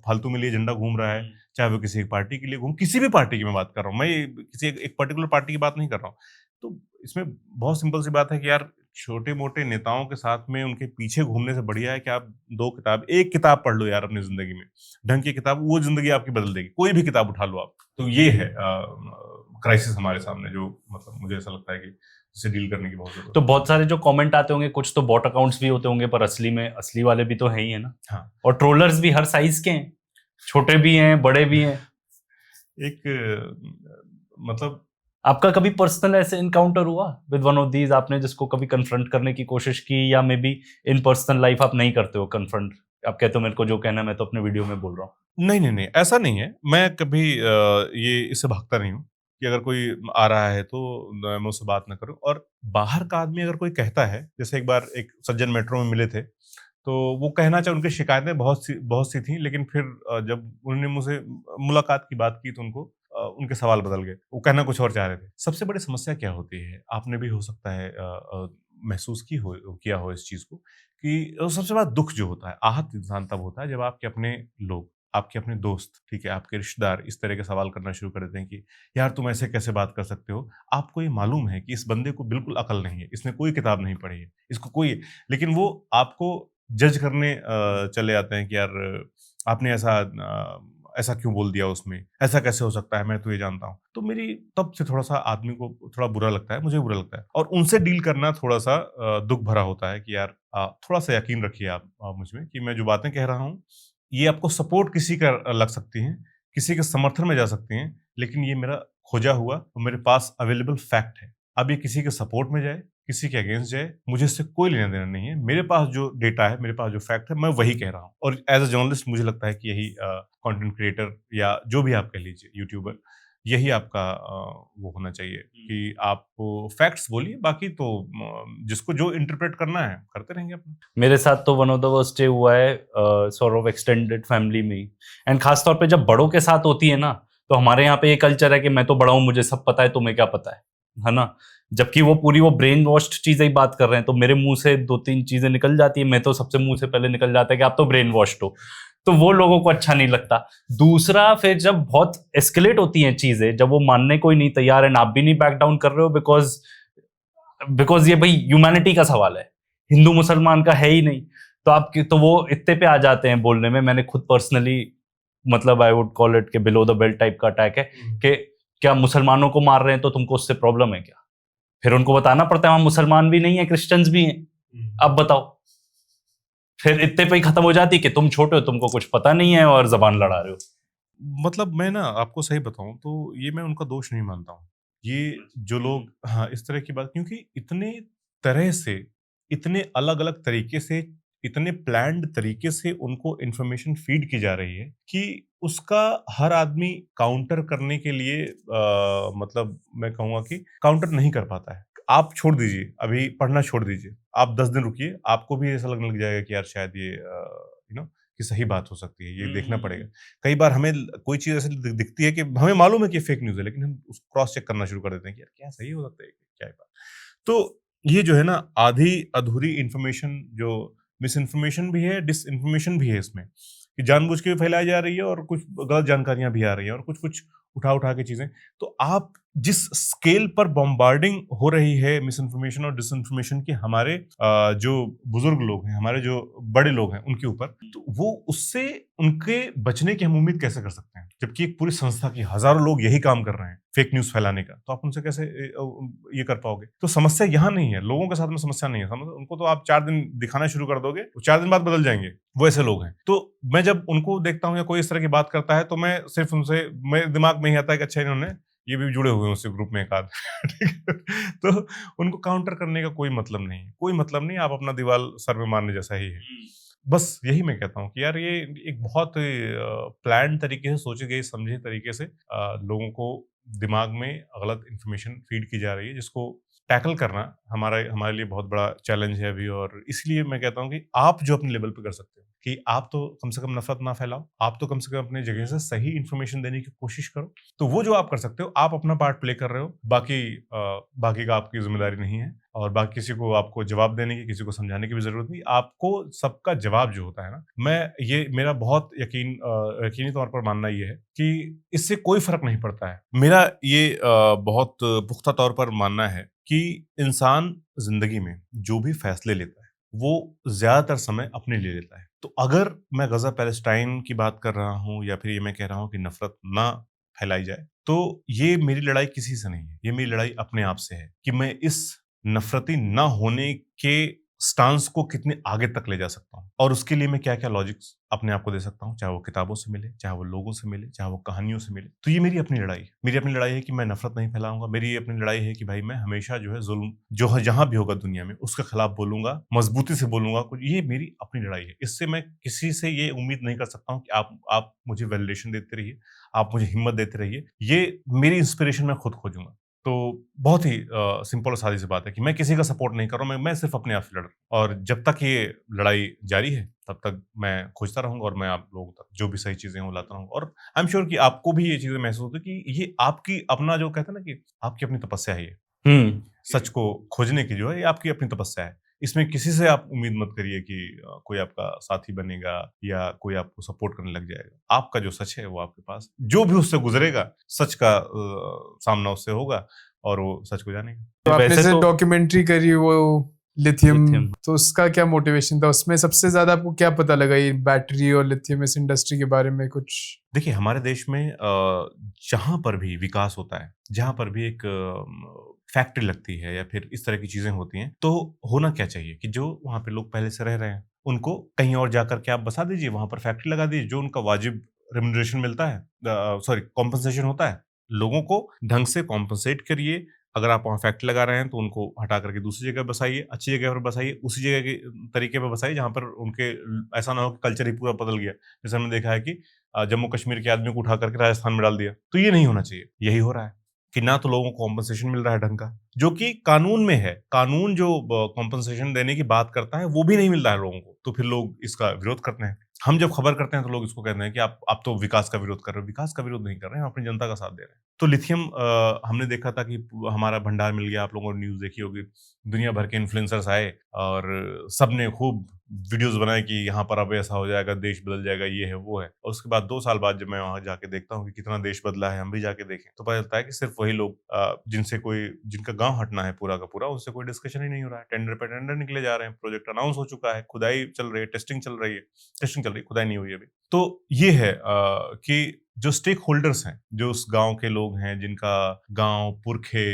फालतू में लिए झंडा घूम रहा है, चाहे वो किसी एक पार्टी के लिए किसी भी पार्टी की मैं बात कर रहा हूँ। मैं ये किसी एक पर्टिकुलर पार्टी की बात नहीं कर रहा हूँ। तो इसमें बहुत सिंपल सी बात है कि यार छोटे-मोटे नेताओं के साथ में उनके पीछे घूमने से बढ़िया है कि आप 1 किताब पढ़ लो यार अपनी ज़िंदगी में। ढंग की किताब, वो ज़िंदगी आपकी बदल देगी। कोई भी किताब उठा लो आप। तो ये है क्राइसिस हमारे सामने जो मतलब मुझे ऐसा लगता है कि इससे डील करने की बहुत ज़रूरत तो है। बहुत सारे जो कमेंट आते होंगे, कुछ तो बॉट अकाउंट्स भी होते होंगे, पर असली वाले भी तो है ही है ना। हाँ। और ट्रोलर्स भी हर साइज के हैं, छोटे भी हैं, बड़े भी हैं। एक मतलब आपका कभी पर्सनल ऐसे इनकाउंटर हुआ विद वन ऑफ दीज, आपने जिसको कभी कन्फ्रंट करने की कोशिश की, या may be in personal life आप नहीं करते हो कन्फ्रंट, आप कहते हो मेरे को जो कहना है मैं तो अपने वीडियो में बोल रहा हूँ? नहीं, नहीं, नहीं, ऐसा नहीं है। मैं कभी ये इससे भागता नहीं हूँ कि अगर कोई आ रहा है तो मैं उससे बात ना करूँ और बाहर का आदमी अगर कोई कहता है, जैसे एक बार एक सज्जन मेट्रो में मिले थे, तो वो कहना चाहे उनकी शिकायतें बहुत सी थीं, लेकिन फिर जब उन्होंने मुझसे मुलाकात की बात की तो उनके सवाल बदल गए। वो कहना कुछ और चाह रहे थे। सबसे बड़ी समस्या क्या होती है, आपने भी हो सकता है महसूस किया हो इस चीज़ को कि सबसे बड़ा दुःख जो होता है, आहत इंसान तब होता है जब आपके अपने लोग, आपके अपने दोस्त, ठीक है, आपके रिश्तेदार इस तरह के सवाल करना शुरू कर देते हैं कि यार तुम ऐसे कैसे बात कर सकते हो? आपको ये मालूम है कि इस बंदे को बिल्कुल अकल नहीं है, इसने कोई किताब नहीं पढ़ी है, इसको कोई लेकिन वो आपको जज करने चले आते हैं कि यार आपने ऐसा क्यों बोल दिया उसमें? ऐसा कैसे हो सकता है? मैं तो ये जानता हूँ। तो मेरी तब से थोड़ा-सा आदमी को थोड़ा बुरा लगता है, मुझे बुरा लगता है और उनसे डील करना थोड़ा-सा दुःख भरा होता है कि यार थोड़ा-सा यकीन रखिए आप मुझ में कि मैं जो बातें कह रहा हूँ, ये आपको सपोर्ट किसी का लग सकती हैं, किसी के समर्थन में जा सकती हैं, लेकिन ये मेरा खोजा हुआ और मेरे पास अवेलेबल फैक्ट है। अब ये किसी के सपोर्ट में जाए, किसी के अगेंस्ट जाए, मुझे इससे कोई लेना-देना नहीं है। मेरे पास जो डेटा है, मेरे पास जो फैक्ट है, मैं वही कह रहा हूँ और एज़ अ जर्नलिस्ट मुझे लगता है कि यही कंटेंट क्रिएटर या जो भी आप कह लीजिए यूट्यूबर, यही आपका वो होना चाहिए कि आप फैक्ट्स बोलिए, बाकी तो जिसको जो इंटरप्रेट करना है, करते रहेंगे अपना। मेरे साथ तो one of the worst day हुआ है सॉर्ट ऑफ एक्सटेंडेड फैमिली में ही, एंड खास तौर पे जब बड़ों के साथ होती है ना, तो हमारे यहाँ पे ये कल्चर है कि मैं तो बड़ा हूँ, मुझे सब पता है, तुम्हें क्या पता है ना। जबकि वो ब्रेन वॉश्ड चीजें ही बात कर रहे हैं, तो मेरे मुंह से 2-3 चीजें निकल जाती है, मैं तो सबसे मुंह से पहले निकल जाता है कि आप तो ब्रेन वॉश्ड हो, तो वो लोगों को अच्छा नहीं लगता। दूसरा, फिर जब बहुत एस्केलेट होती हैं चीजें, जब वो मानने को ही नहीं तैयार है, आप भी नहीं बैक डाउन कर रहे हो, बिकॉज ये भाई ह्यूमैनिटी का सवाल है, हिंदू मुसलमान का है ही नहीं, तो वो इत्ते पे आ जाते हैं बोलने में। मैंने खुद पर्सनली, मतलब आई वुड कॉल इट के बिलो द बेल्ट टाइप का अटैक है कि क्या मुसलमानों को मार रहे हैं तो तुमको उससे प्रॉब्लम है क्या? फिर उनको बताना पड़ता है वहां मुसलमान भी नहीं है, क्रिश्चियंस भी हैं, अब बताओ। फिर इतने पे ही खत्म हो जाती कि तुम छोटे हो, तुमको कुछ पता नहीं है और जबान लड़ा रहे हो। मतलब मैं ना आपको सही बताऊँ तो ये मैं उनका दोष नहीं मानता हूँ। ये जो लोग हाँ, इस तरह की बात क्योंकि इतने तरह से, इतने अलग-अलग तरीके से, इतने प्लान्ड तरीके से उनको इन्फॉर्मेशन फीड की जा रही है कि उसका हर आदमी काउंटर करने के लिए मतलब मैं कहूँगा कि काउंटर नहीं कर पाता है। आप छोड़ दीजिए, अभी पढ़ना छोड़ दीजिए। आप 10 दिन रुकिए, आपको भी ऐसा लगने लग जाएगा कि यार शायद ये कि सही बात हो सकती है, ये देखना पड़ेगा। कई बार हमें कोई चीज़ ऐसी दिखती है कि हमें मालूम है कि फेक न्यूज़ है, लेकिन हम उसको क्रॉस चेक करना शुरू कर देते हैं कि यार क्या सही हो सकता है? क्या है बात? तो ये जो है ना आधी-अधूरी इन्फॉर्मेशन जो मिसइन्फॉर्मेशन भी है, डिसइन्फॉर्मेशन भी है इसमें, कि जानबूझ के भी फैलाई जा रही है और कुछ गलत जानकारियाँ भी आ रही हैं और कुछ-कुछ उठा-उठा के चीज़ें। तो आप जिस स्केल पर बॉम्बार्डिंग हो रही है मिस इन्फॉर्मेशन और डिस इन्फॉर्मेशन की हमारे जो बुजुर्ग लोग हैं, हमारे जो बड़े लोग हैं उनके ऊपर, तो वो उससे उनके बचने की हम उम्मीद कैसे कर सकते हैं, जबकि एक पूरी संस्था की हजारों लोग यही काम कर रहे हैं फेक न्यूज फैलाने का, तो आप उनसे कैसे ये कर पाओगे? तो समस्या यहाँ नहीं है, लोगों के साथ में समस्या नहीं है, उनको तो आप 4 दिन दिखाना शुरू कर दोगे, वो 4 दिन बाद बदल जाएंगे, वो ऐसे लोग हैं। तो मैं जब उनको देखता हूँ या कोई इस तरह की बात करता है, तो मैं सिर्फ उनसे, मेरे दिमाग में ही आता है कि अच्छा इन्होंने ये भी जुड़े हुए हैं उससे ग्रुप में एक आध ठीक है? तो उनको काउंटर करने का कोई मतलब नहीं है, कोई मतलब नहीं, आप अपना दीवार सर में मारने जैसा ही है। बस यही मैं कहता हूँ कि यार ये एक बहुत प्लान तरीके से सोचे गए समझे तरीके से लोगों को दिमाग में गलत इन्फॉर्मेशन फीड की जा रही है, जिसको टैकल करना हमारे लिए बहुत बड़ा चैलेंज है अभी। और इसलिए मैं कहता हूँ कि आप जो अपने लेवल पे कर सकते हो कि आप तो कम से कम नफरत ना फैलाओ, आप तो कम से कम अपनी जगह से सही इन्फॉर्मेशन देने की कोशिश करो। तो वो जो आप कर सकते हो, आप अपना पार्ट प्ले कर रहे हो, बाकी का आपकी जिम्मेदारी नहीं है, और बाकी किसी को आपको जवाब देने की, किसी को समझाने की भी जरूरत नहीं। आपको सबका जवाब जो होता है ना, ये मेरा बहुत यकीनी तौर पर मानना ये है कि इससे कोई फर्क नहीं पड़ता है। मेरा ये बहुत पुख्ता तौर पर मानना है कि इंसान जिंदगी में जो भी फैसले लेता है वो ज्यादातर समय अपने लिए लेता है। तो अगर मैं गजा पैलेस्टाइन की बात कर रहा हूँ, या फिर ये मैं कह रहा हूँ कि नफरत ना फैलाई जाए, तो ये मेरी लड़ाई किसी से नहीं है, ये मेरी लड़ाई अपने आप से है कि मैं इस नफरती ना होने के स्टांस को कितने आगे तक ले जा सकता हूँ, और उसके लिए मैं क्या क्या लॉजिक्स अपने आप को दे सकता हूँ, चाहे वो किताबों से मिले, चाहे वो लोगों से मिले, चाहे वो कहानियों से मिले। तो ये मेरी अपनी लड़ाई है। मेरी अपनी लड़ाई है कि मैं नफरत नहीं फैलाऊंगा। मेरी अपनी लड़ाई है कि भाई मैं हमेशा जो है जुल्म जो है जहां भी होगा दुनिया में उसके खिलाफ बोलूंगा, मजबूती से बोलूंगा। कुछ ये मेरी अपनी लड़ाई है। इससे मैं किसी से ये उम्मीद नहीं कर सकता हूँ कि आप मुझे वैलिडेशन देते रहिए, आप मुझे हिम्मत देते रहिए। ये मेरी इंस्पिरेशन मैं खुद खोजूंगा। तो बहुत ही सिंपल और सादी सी बात है कि मैं किसी का सपोर्ट नहीं कर रहा हूँ, मैं सिर्फ अपने आप से लड़ रहा हूँ। और जब तक ये लड़ाई जारी है तब तक मैं खोजता रहूंगा, और मैं आप लोगों तक जो भी सही चीजें हैं वो लाता रहूंगा। और आई एम श्योर कि आपको भी ये चीजें महसूस होती है कि ये आपकी अपना, जो कहते हैं ना कि आपकी अपनी तपस्या है, ये सच को खोजने की जो है ये आपकी अपनी तपस्या है। इसमें किसी से आप उम्मीद मत करिए कि कोई आपका साथी बनेगा या कोई आपको सपोर्ट करने लग जाएगा। आपका जो सच है वो आपके पास, जो भी उससे गुजरेगा सच का सामना उससे होगा, और वो सच को जानेगा। तो आपने वैसे जैसे तो डॉक्यूमेंट्री करी वो लिथियम, लिथियम। तो उसका क्या मोटिवेशन था? उसमें सबसे ज्यादा आपको क्या पता लगा ये बैटरी और लिथियम इस इंडस्ट्री के बारे में कुछ? देखिए, हमारे देश में जहाँ पर भी विकास होता है, जहाँ पर भी एक फैक्ट्री लगती है या फिर इस तरह की चीजें होती हैं, तो होना क्या चाहिए कि जो वहाँ पे लोग पहले से रह रहे हैं उनको कहीं और जाकर के आप बसा दीजिए, वहां पर फैक्ट्री लगा दीजिए, जो उनका वाजिब रेम्युनरेशन मिलता है, सॉरी कॉम्पनसेशन होता है। लोगों को ढंग से कॉम्पनसेट करिए। अगर आप वहाँ फैक्ट्री लगा रहे हैं तो उनको हटा करके दूसरी जगह बसाइए, अच्छी जगह पर बसाइए, उसी जगह के तरीके पर बसाइए जहाँ पर उनके ऐसा ना हो कि कल्चर ही पूरा बदल गया। जैसे हमने देखा है कि जम्मू कश्मीर के आदमी को उठा करके राजस्थान में डाल दिया। तो ये नहीं होना चाहिए। यही हो रहा है कि ना तो लोगों को कॉम्पनसेशन मिल रहा है ढंग का, जो कि कानून में है। कानून जो कॉम्पनसेशन देने की बात करता है वो भी नहीं मिल रहा है लोगों को, तो फिर लोग इसका विरोध करते हैं। हम जब खबर करते हैं तो लोग इसको कहते हैं कि आप तो विकास का विरोध कर रहे हो। विकास का विरोध नहीं कर रहे हैं, हम अपनी जनता का साथ दे रहे हैं। तो लिथियम हमने देखा था कि हमारा भंडार मिल गया। आप लोगों ने न्यूज देखी होगी, दुनिया भर के इन्फ्लुएंसर्स आए और सबने खूब वीडियोस बनाए कि यहाँ पर अब ऐसा हो जाएगा, देश बदल जाएगा, ये है वो है। और उसके बाद 2 साल बाद जब मैं वहां जाके देखता हूँ कि कितना देश बदला है, हम भी जाके देखें, तो पता चलता है कि सिर्फ वही लोग जिनका गांव हटना है पूरा का पूरा, उससे कोई डिस्कशन ही नहीं हो रहा है। टेंडर पे टेंडर निकले जा रहे हैं, प्रोजेक्ट अनाउंस हो चुका है, खुदाई चल रही है, टेस्टिंग चल रही है, खुदाई नहीं हुई अभी। तो ये है कि जो स्टेक होल्डर्स हैं, जो उस गांव के लोग हैं, जिनका गांव, पुरखे,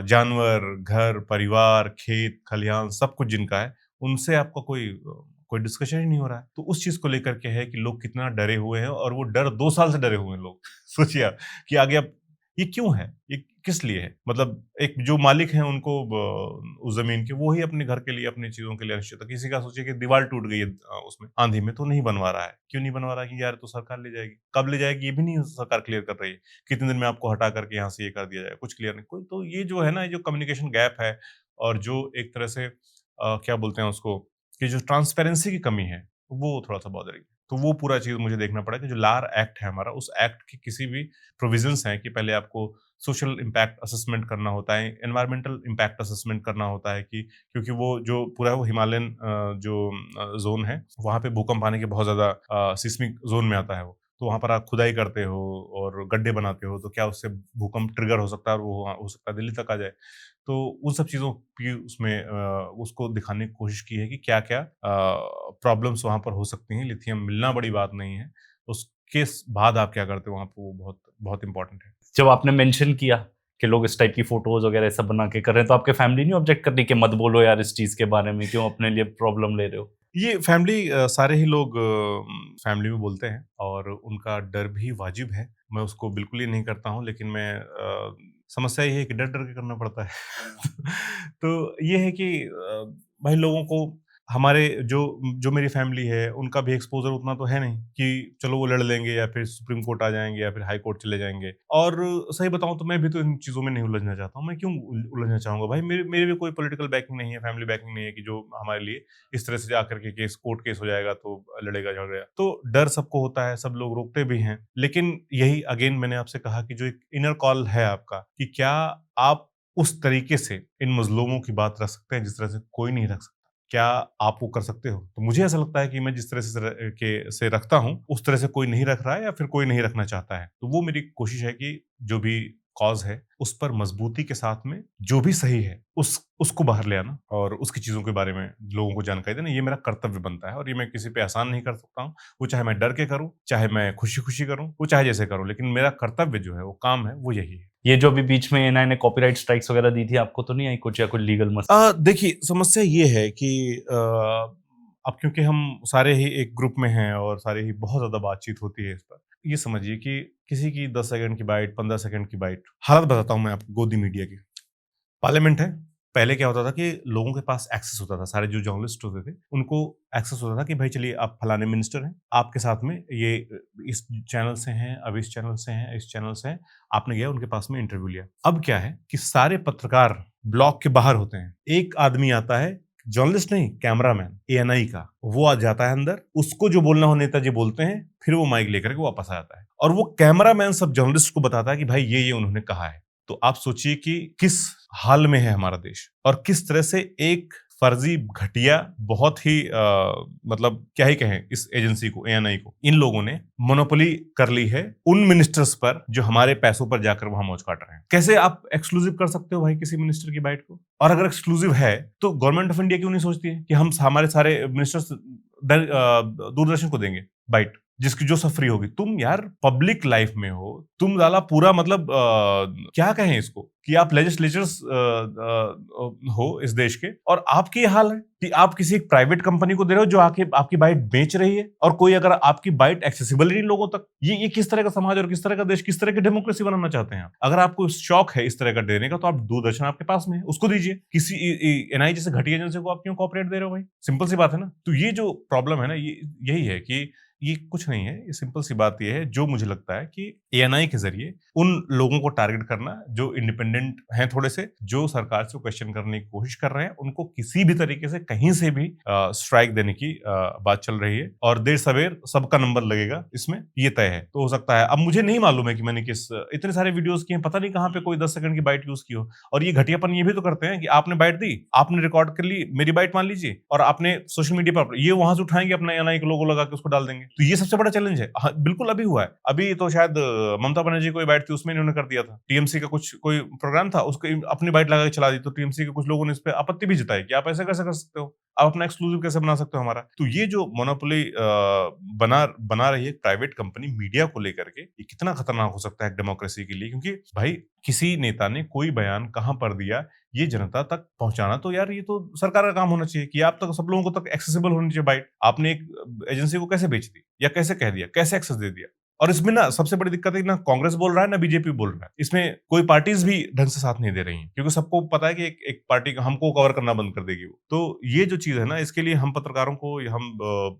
जानवर, घर, परिवार, खेत खलिहान सब कुछ जिनका है, उनसे आपका कोई डिस्कशन ही नहीं हो रहा है। तो उस चीज को लेकर के है कि लोग कितना डरे हुए हैं, और वो डर 2 साल से डरे हुए हैं लोग। सोचिए आप कि आगे अब ये क्यों है, ये किस लिए है? मतलब एक जो मालिक हैं उनको उस जमीन के, वो ही अपने घर के लिए, अपनी चीजों के लिए अनिश्चित है। किसी का सोचिए कि दीवार टूट गई है उसमें आंधी में, तो नहीं बनवा रहा है। क्यों नहीं बनवा रहा? कि यार तो सरकार ले जाएगी, कब ले जाएगी ये भी नहीं सरकार क्लियर कर रही है। कितने दिन में आपको हटा करके यहाँ से ये कर दिया जाएगा, कुछ क्लियर नहीं। कोई तो ये जो है ना, जो कम्युनिकेशन गैप है, और जो एक तरह से क्या बोलते हैं उसको, कि जो ट्रांसपेरेंसी की कमी है, वो थोड़ा सा बहुत रही है। तो वो पूरा चीज मुझे देखना पड़ा कि जो लार एक्ट है हमारा, उस एक्ट की किसी भी प्रोविजंस हैं कि पहले आपको सोशल इम्पैक्ट असेसमेंट करना होता है, एनवायरमेंटल इम्पैक्ट असेसमेंट करना होता है, कि क्योंकि वो जो पूरा वो हिमालयन जो जोन है, वहाँ पे भूकंप आने के बहुत ज्यादा सिस्मिक जोन में आता है वो। तो वहाँ पर आप खुदाई करते हो और गड्ढे बनाते हो, तो क्या उससे भूकंप ट्रिगर हो सकता है और वो हो सकता है दिल्ली तक आ जाए। तो उन सब चीज़ों की उसमें उसको दिखाने की कोशिश की है कि क्या-क्या प्रॉब्लम्स वहाँ पर हो सकती हैं। लिथियम मिलना बड़ी बात नहीं है, उसके बाद आप क्या करते हो वहाँ पे, वो बहुत बहुत इम्पोर्टेंट है। जब आपने मेंशन किया कि लोग इस टाइप की फोटोज वगैरह सब बना के कर रहे हैं, तो आपके फैमिली नहीं ऑब्जेक्ट करती कि मत बोलो यार इस चीज के बारे में, क्यों अपने लिए प्रॉब्लम ले रहे हो? ये फैमिली सारे ही लोग फैमिली में बोलते हैं और उनका डर भी वाजिब है। मैं उसको बिल्कुल ही नहीं करता हूँ, लेकिन मैं समस्या ये है कि डर-डर के करना पड़ता है। तो ये है कि भाई लोगों को हमारे जो जो मेरी फैमिली है, उनका भी एक्सपोज़र उतना तो है नहीं कि चलो वो लड़ लेंगे या फिर सुप्रीम कोर्ट आ जाएँगे या फिर हाई कोर्ट चले जाएँगे। और सही बताऊँ तो मैं भी तो इन चीज़ों में नहीं उलझना चाहता हूँ। मैं क्यों उलझना चाहूँगा भाई? मेरी मेरी भी कोई पॉलिटिकल बैकिंग नहीं है, फैमिली बैकिंग नहीं है कि जो हमारे लिए इस तरह से जाकर के केस कोर्ट केस हो जाएगा तो लड़ेगा झगड़ेगा। तो डर सबको होता है, सब लोग रोकते भी हैं। लेकिन यही अगेन मैंने आपसे कहा कि जो एक इनर कॉल है आपका कि क्या आप उस तरीके से इन मज़लूमों की बात रख सकते हैं जिस तरह से कोई नहीं रख सकता? क्या आप वो कर सकते हो? तो मुझे ऐसा लगता है कि मैं जिस तरह से रखता हूँ, उस तरह से कोई नहीं रख रहा है या फिर कोई नहीं रखना चाहता है। तो वो मेरी कोशिश है कि जो भी कॉज़ है, उस पर मज़बूती के साथ में जो भी सही है, उसको बाहर ले आना और उसकी चीज़ों के बारे में लोगों को जानकारी देना, ये मेरा कर्तव्य बनता है और ये मैं किसी पे एहसान नहीं कर सकता हूँ। वो चाहे मैं डर के करूँ, चाहे मैं खुशी-खुशी करूँ, वो चाहे जैसे करूँ, लेकिन मेरा कर्तव्य जो है, वो काम है, वो यही है। ये जो अभी बीच में एनआई ने कॉपीराइट स्ट्राइक्स वगैरह दी थी, आपको तो नहीं आई कुछ, या कोई लीगल मसला? देखिए, समस्या ये है कि अब क्योंकि हम सारे ही एक ग्रुप में हैं और सारे ही बहुत ज़्यादा बातचीत होती है इस पर। ये समझिए कि किसी की 10 सेकंड की बाइट, 15 सेकंड की बाइट, हालत बताता हूँ मैं आपको गोदी मीडिया की। पार्लियामेंट है, पहले क्या होता था कि लोगों के पास एक्सेस होता था, सारे जो जर्नलिस्ट होते थे, उनको एक्सेस होता था कि भाई चलिए आप फलाने मिनिस्टर हैं, आपके साथ में ये इस चैनल से हैं, अब इस चैनल से हैं, इस चैनल से हैं, आपने गया उनके पास में इंटरव्यू लिया। अब क्या है कि सारे पत्रकार ब्लॉक के बाहर होते हैं। एक आदमी आता है, जर्नलिस्ट नहीं, कैमरामैन एएनआई का, वो आ जाता है अंदर, उसको जो बोलना हो नेताजी बोलते हैं, फिर वो माइक लेकर के वापस आ जाता है और वो कैमरामैन सब जर्नलिस्ट को बताता है कि भाई ये उन्होंने कहा है। तो आप सोचिए कि किस हाल में है हमारा देश और किस तरह से एक फर्जी घटिया बहुत ही मतलब क्या ही कहें इस एजेंसी को, एएनआई को, इन लोगों ने मोनोपोली कर ली है उन मिनिस्टर्स पर जो हमारे पैसों पर जाकर वहां मौज काट रहे हैं। कैसे आप एक्सक्लूसिव कर सकते हो भाई किसी मिनिस्टर की बाइट को? और अगर एक्सक्लूसिव है तो गवर्नमेंट ऑफ इंडिया क्यों नहीं सोचती है कि हम हमारे सारे मिनिस्टर्स दूरदर्शन को देंगे बाइट, जिसकी जो सब फ्री होगी? तुम यार पब्लिक लाइफ में हो, तुम साला पूरा मतलब क्या कहें इसको कि आप लेजिस्लेचर्स हो इस देश के और आपके ये हाल है कि आप किसी एक प्राइवेट कंपनी को दे रहे हो जो आके आपकी बाइट बेच रही है और कोई अगर आपकी बाइट एक्सेसिबल ही नहीं लोगों तक। ये किस तरह का समाज और किस तरह का देश, किस तरह की डेमोक्रेसी बनाना चाहते हैं आप? अगर आपको शौक है इस तरह का देने का तो आप दूरदर्शन आपके पास में है, उसको दीजिए। किसी एनआई जैसे घटिया एजेंसी को आप क्यों कॉपरेट दे रहे हो भाई? सिंपल सी बात है ना। तो ये जो प्रॉब्लम है ना, ये यही है कि ये कुछ नहीं है, ये सिंपल सी बात ये है, जो मुझे लगता है कि एएनआई के ज़रिए उन लोगों को टारगेट करना जो इंडिपेंडेंट हैं थोड़े से, जो सरकार से क्वेश्चन करने की कोशिश कर रहे हैं, उनको किसी भी तरीके से कहीं से भी स्ट्राइक देने की बात चल रही है और देर सवेर सबका नंबर लगेगा इसमें, ये तय है। तो हो सकता है, अब मुझे नहीं मालूम है कि मैंने इतने सारे वीडियोज़ किए हैं, पता नहीं कहाँ पे कोई 10 सेकंड की बाइट यूज़ की हो। और ये घटियापन ये भी तो करते हैं कि आपने बाइट दी, आपने रिकॉर्ड कर ली, मेरी बाइट मान लीजिए, और आपने सोशल मीडिया पर ये वहां से उठाएंगे, अपना एएनआई का लोगो लगा के उसको डाल देंगे। तो ये सबसे बड़ा चैलेंज है। हाँ, बिल्कुल अभी हुआ है। अभी तो शायद ममता बनर्जी कोई बाइट थी, उसमें इन्होंने कर दिया था। टीएमसी का कुछ कोई प्रोग्राम था, उसको अपनी बाइट लगा के चला दी, तो टीएमसी के कुछ लोगों ने इस पे आपत्ति भी जताई कि आप ऐसे कैसे कर सकते हो? आप अपना एक्सक्लूसिव कैसे बना सकते हो हमारा? तो ये जो मोनोपोली बना रही है प्राइवेट कंपनी मीडिया को लेकर के, ये कितना खतरनाक हो सकता है डेमोक्रेसी के लिए? क्योंकि भाई किसी नेता ने कोई बयान कहाँ पर दिया, ये जनता तक पहुंचाना तो यार ये तो सरकार का काम होना चाहिए कि आप तक सब लोगों को तक एक्सेसिबल होनी चाहिए बाइट। आपने एक एजेंसी को कैसे बेच दी या कैसे कह दिया, कैसे एक्सेस दे दिया? और इसमें ना सबसे बड़ी दिक्कत है कि ना कांग्रेस बोल रहा है ना बीजेपी बोल रहा है। इसमें कोई पार्टीज भी ढंग से साथ नहीं दे रही हैं, क्योंकि सबको पता है कि एक पार्टी हमको कवर करना बंद कर देगी वो। तो ये जो चीज है ना, इसके लिए हम पत्रकारों को, हम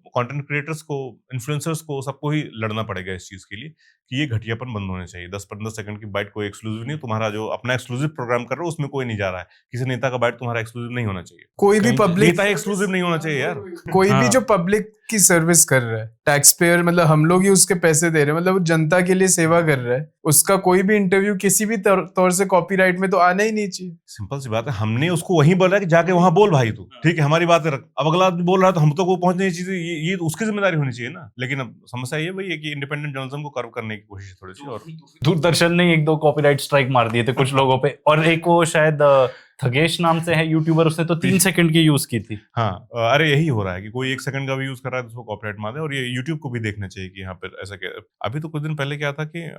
कंटेंट क्रिएटर्स को, इन्फ्लुएंसर्स को, सबको ही लड़ना पड़ेगा इस चीज के लिए कि ये घटियापन बंद होने चाहिए। 10-15 सेकंड की बाइट कोई एक्सक्लूसिव नहीं, तुम्हारा जो अपना एक्सक्लूसिव प्रोग्राम कर रहे हो उसमें कोई नहीं जा रहा है। किसी नेता का बाइट तुम्हारा एक्सक्लूसिव नहीं होना चाहिए। कोई भी पब्लिक नेता एक्सक्लूसिव नहीं होना चाहिए यार। कोई भी हाँ। जो पब्लिक की सर्विस कर रहा है टैक्स पेयर मतलब हम लोग ही उसके पैसे दे रहे हैं, मतलब वो जनता के लिए सेवा कर रहा है, उसका कोई भी इंटरव्यू किसी भी तौर से कॉपीराइट में तो आना ही नहीं चाहिए। सिंपल सी बात है, हमने उसको वहीं बोला कि जाके वहां बोल भाई, तू ठीक है हमारी बात रख। अब अगला आदमी बोल रहा है तो हम तो वो पहुंचने की चीजें, ये तो उसकी जिम्मेदारी होनी चाहिए ना। लेकिन अब समस्या ये वही है कि इंडिपेंडेंट जर्नलिज्म को कर्व करने की कोशिश थोड़ी सी। और दूरदर्शन ने 1-2 कॉपीराइट स्ट्राइक मार दिए थे कुछ लोगों पे, और एक वो शायद थगेश नाम से है यूट्यूबर, उसने तो 3 सेकंड की यूज की थी। हाँ, अरे यही हो रहा है कि कोई 1 सेकंड का भी यूज कर रहा है तो उसको कॉपीराइट मार दे। और ये यूट्यूब को भी देखना चाहिए कि यहाँ पर ऐसा क्या। अभी तो कुछ दिन पहले क्या था कि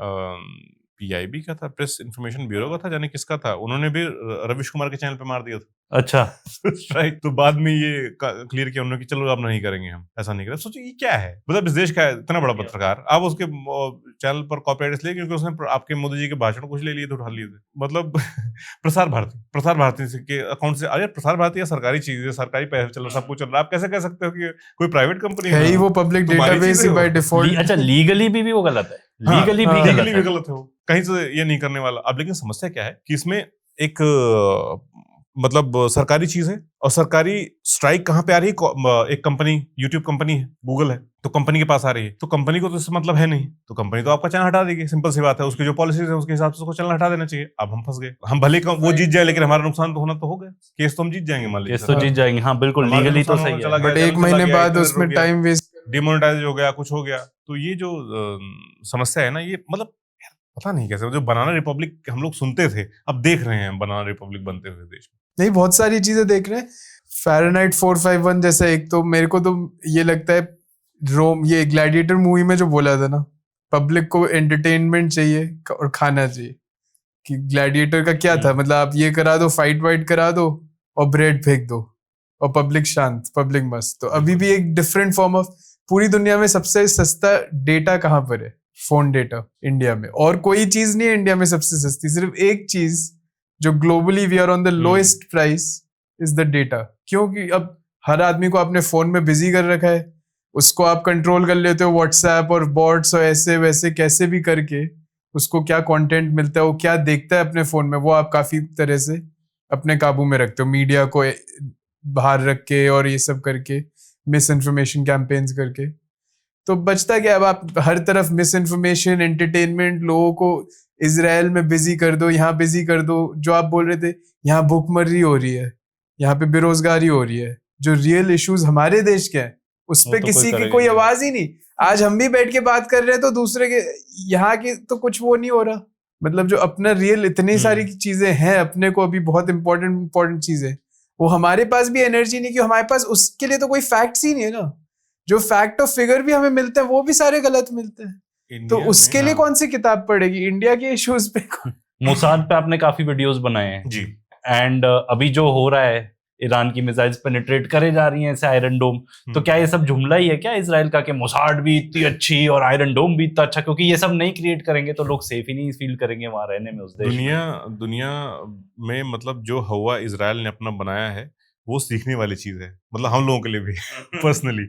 पीआईबी का था, प्रेस इंफॉर्मेशन ब्यूरो का था, जाने किसका था, उन्होंने भी रविश कुमार के चैनल पे मार दिया था। अच्छा। राइट। तो बाद में ये क्लियर किया उन्होंने कि चलो अब नहीं करेंगे, हम ऐसा नहीं करें। सोचो ये क्या है, मतलब इस देश का इतना बड़ा पत्रकार, आप उसके चैनल पर कॉपीराइट इसलिए क्योंकि उसने आपके मोदी जी के भाषण कुछ ले लिए थे, उठा लिए थे। मतलब प्रसार भारती के अकाउंट से, अरे प्रसार भारती या सरकारी चीज है, सरकारी पैसे चल रहा, सब कुछ चल रहा है, आप कैसे कह सकते हो कि कोई प्राइवेट कंपनी है ही वो पब्लिक डेटाबेस बाय डिफॉल्ट। अच्छा, लीगली भी वो गलत है, लीगली भी गलत है, कहीं से ये नहीं करने वाला। अब लेकिन समस्या क्या है कि इसमें एक मतलब सरकारी चीज है, और सरकारी स्ट्राइक कहाँ पे आ रही है, एक कंपनी, यूट्यूब कंपनी है, गूगल है, तो कंपनी के पास आ रही है, तो कंपनी को तो इससे मतलब है नहीं, तो कंपनी तो आपका चैनल हटा देगी, सिंपल सी बात है। उसकी जो पॉलिसीज है उसके हिसाब से उसको चैनल हटा देना चाहिए। अब हम फंस गए, हम भले वो जीत जाए लेकिन हमारा नुकसान तो होना तो होगा। केस तो हम जीत जाएंगे, मान लीजिए केस तो जीत जाएंगे, हाँ बिल्कुल, लीगली तो सही है, बट 1 महीने बाद उसमें टाइम वेस्ट, डिमोनेटाइज हो गया, कुछ हो गया। तो ये जो समस्या है ना, ये मतलब पता नहीं कैसे, जो बनाना रिपब्लिक हम लोग सुनते थे, अब देख रहे हैं बनाना रिपब्लिक बनते हुए देश में। नहीं, बहुत सारी चीजें देख रहे हैं। फ़ारेनहाइट 451 जैसा, एक तो मेरे को तो ये लगता है, रोम, ये ग्लैडिएटर मूवी में जो बोला था ना, पब्लिक को एंटरटेनमेंट चाहिए और खाना चाहिए, कि ग्लैडिएटर का क्या था, मतलब आप ये करा दो, फाइट वाइट करा दो और ब्रेड फेंक दो और पब्लिक शांत, पब्लिक मस्त। तो अभी भी एक डिफरेंट फॉर्म ऑफ, पूरी दुनिया में सबसे सस्ता डेटा कहाँ पर है? फोन डेटा, इंडिया में। और कोई चीज नहीं है इंडिया में सबसे सस्ती, सिर्फ एक चीज जो globally we are on the lowest price is the data. क्योंकि अब हर आदमी को अपने फोन में बिजी कर रखा है, उसको आप कंट्रोल कर लेते हो व्हाट्सएप और बॉट्स और ऐसे वैसे कैसे भी करके, उसको क्या कंटेंट मिलता है, वो क्या देखता है अपने फोन में, वो आप काफी तरह से अपने काबू में रखते हो, मीडिया को बाहर रख के और ये सब करके, मिस इन्फॉर्मेशन कैंपेन्स करके। तो बचता क्या, अब आप हर तरफ मिस इन्फॉर्मेशन, एंटरटेनमेंट, लोगों को इजराइल में बिजी कर दो, यहाँ बिजी कर दो। जो आप बोल रहे थे, यहाँ भूखमरी हो रही है, यहाँ पे बेरोजगारी हो रही है, जो रियल इश्यूज हमारे देश के हैं उस पे किसी की कोई आवाज ही नहीं। आज हम भी बैठ के बात कर रहे हैं तो दूसरे के यहाँ के तो कुछ वो नहीं हो रहा। मतलब जो अपना रियल इतनी सारी चीजें हैं अपने को अभी बहुत इंपॉर्टेंट चीजें, वो हमारे पास भी एनर्जी नहीं, कि हमारे पास उसके लिए तो कोई फैक्ट्स ही नहीं है ना। जो फैक्ट और फिगर भी हमें मिलते हैं वो भी सारे गलत मिलते हैं, तो उसके लिए कौन सी किताब पढ़ेगी इंडिया के इश्यूज पे? मोसाद पे आपने काफी वीडियोस बनाए हैं जी, एंड अभी जो हो रहा है, ईरान की मिसाइल्स पेनिट्रेट करे जा रही हैं ऐसे आयरन डोम, तो क्या ये सब जुमला ही है क्या इजराइल का कि मोसाद भी इतनी अच्छी और आयरन डोम भी इतना अच्छा? क्योंकि ये सब नहीं क्रिएट करेंगे तो लोग सेफ ही नहीं फील करेंगे वहां रहने में, उस देश में। दुनिया में मतलब जो हवा इजराइल ने अपना बनाया है वो सीखने वाली चीज है, मतलब हम लोगों के लिए भी पर्सनली,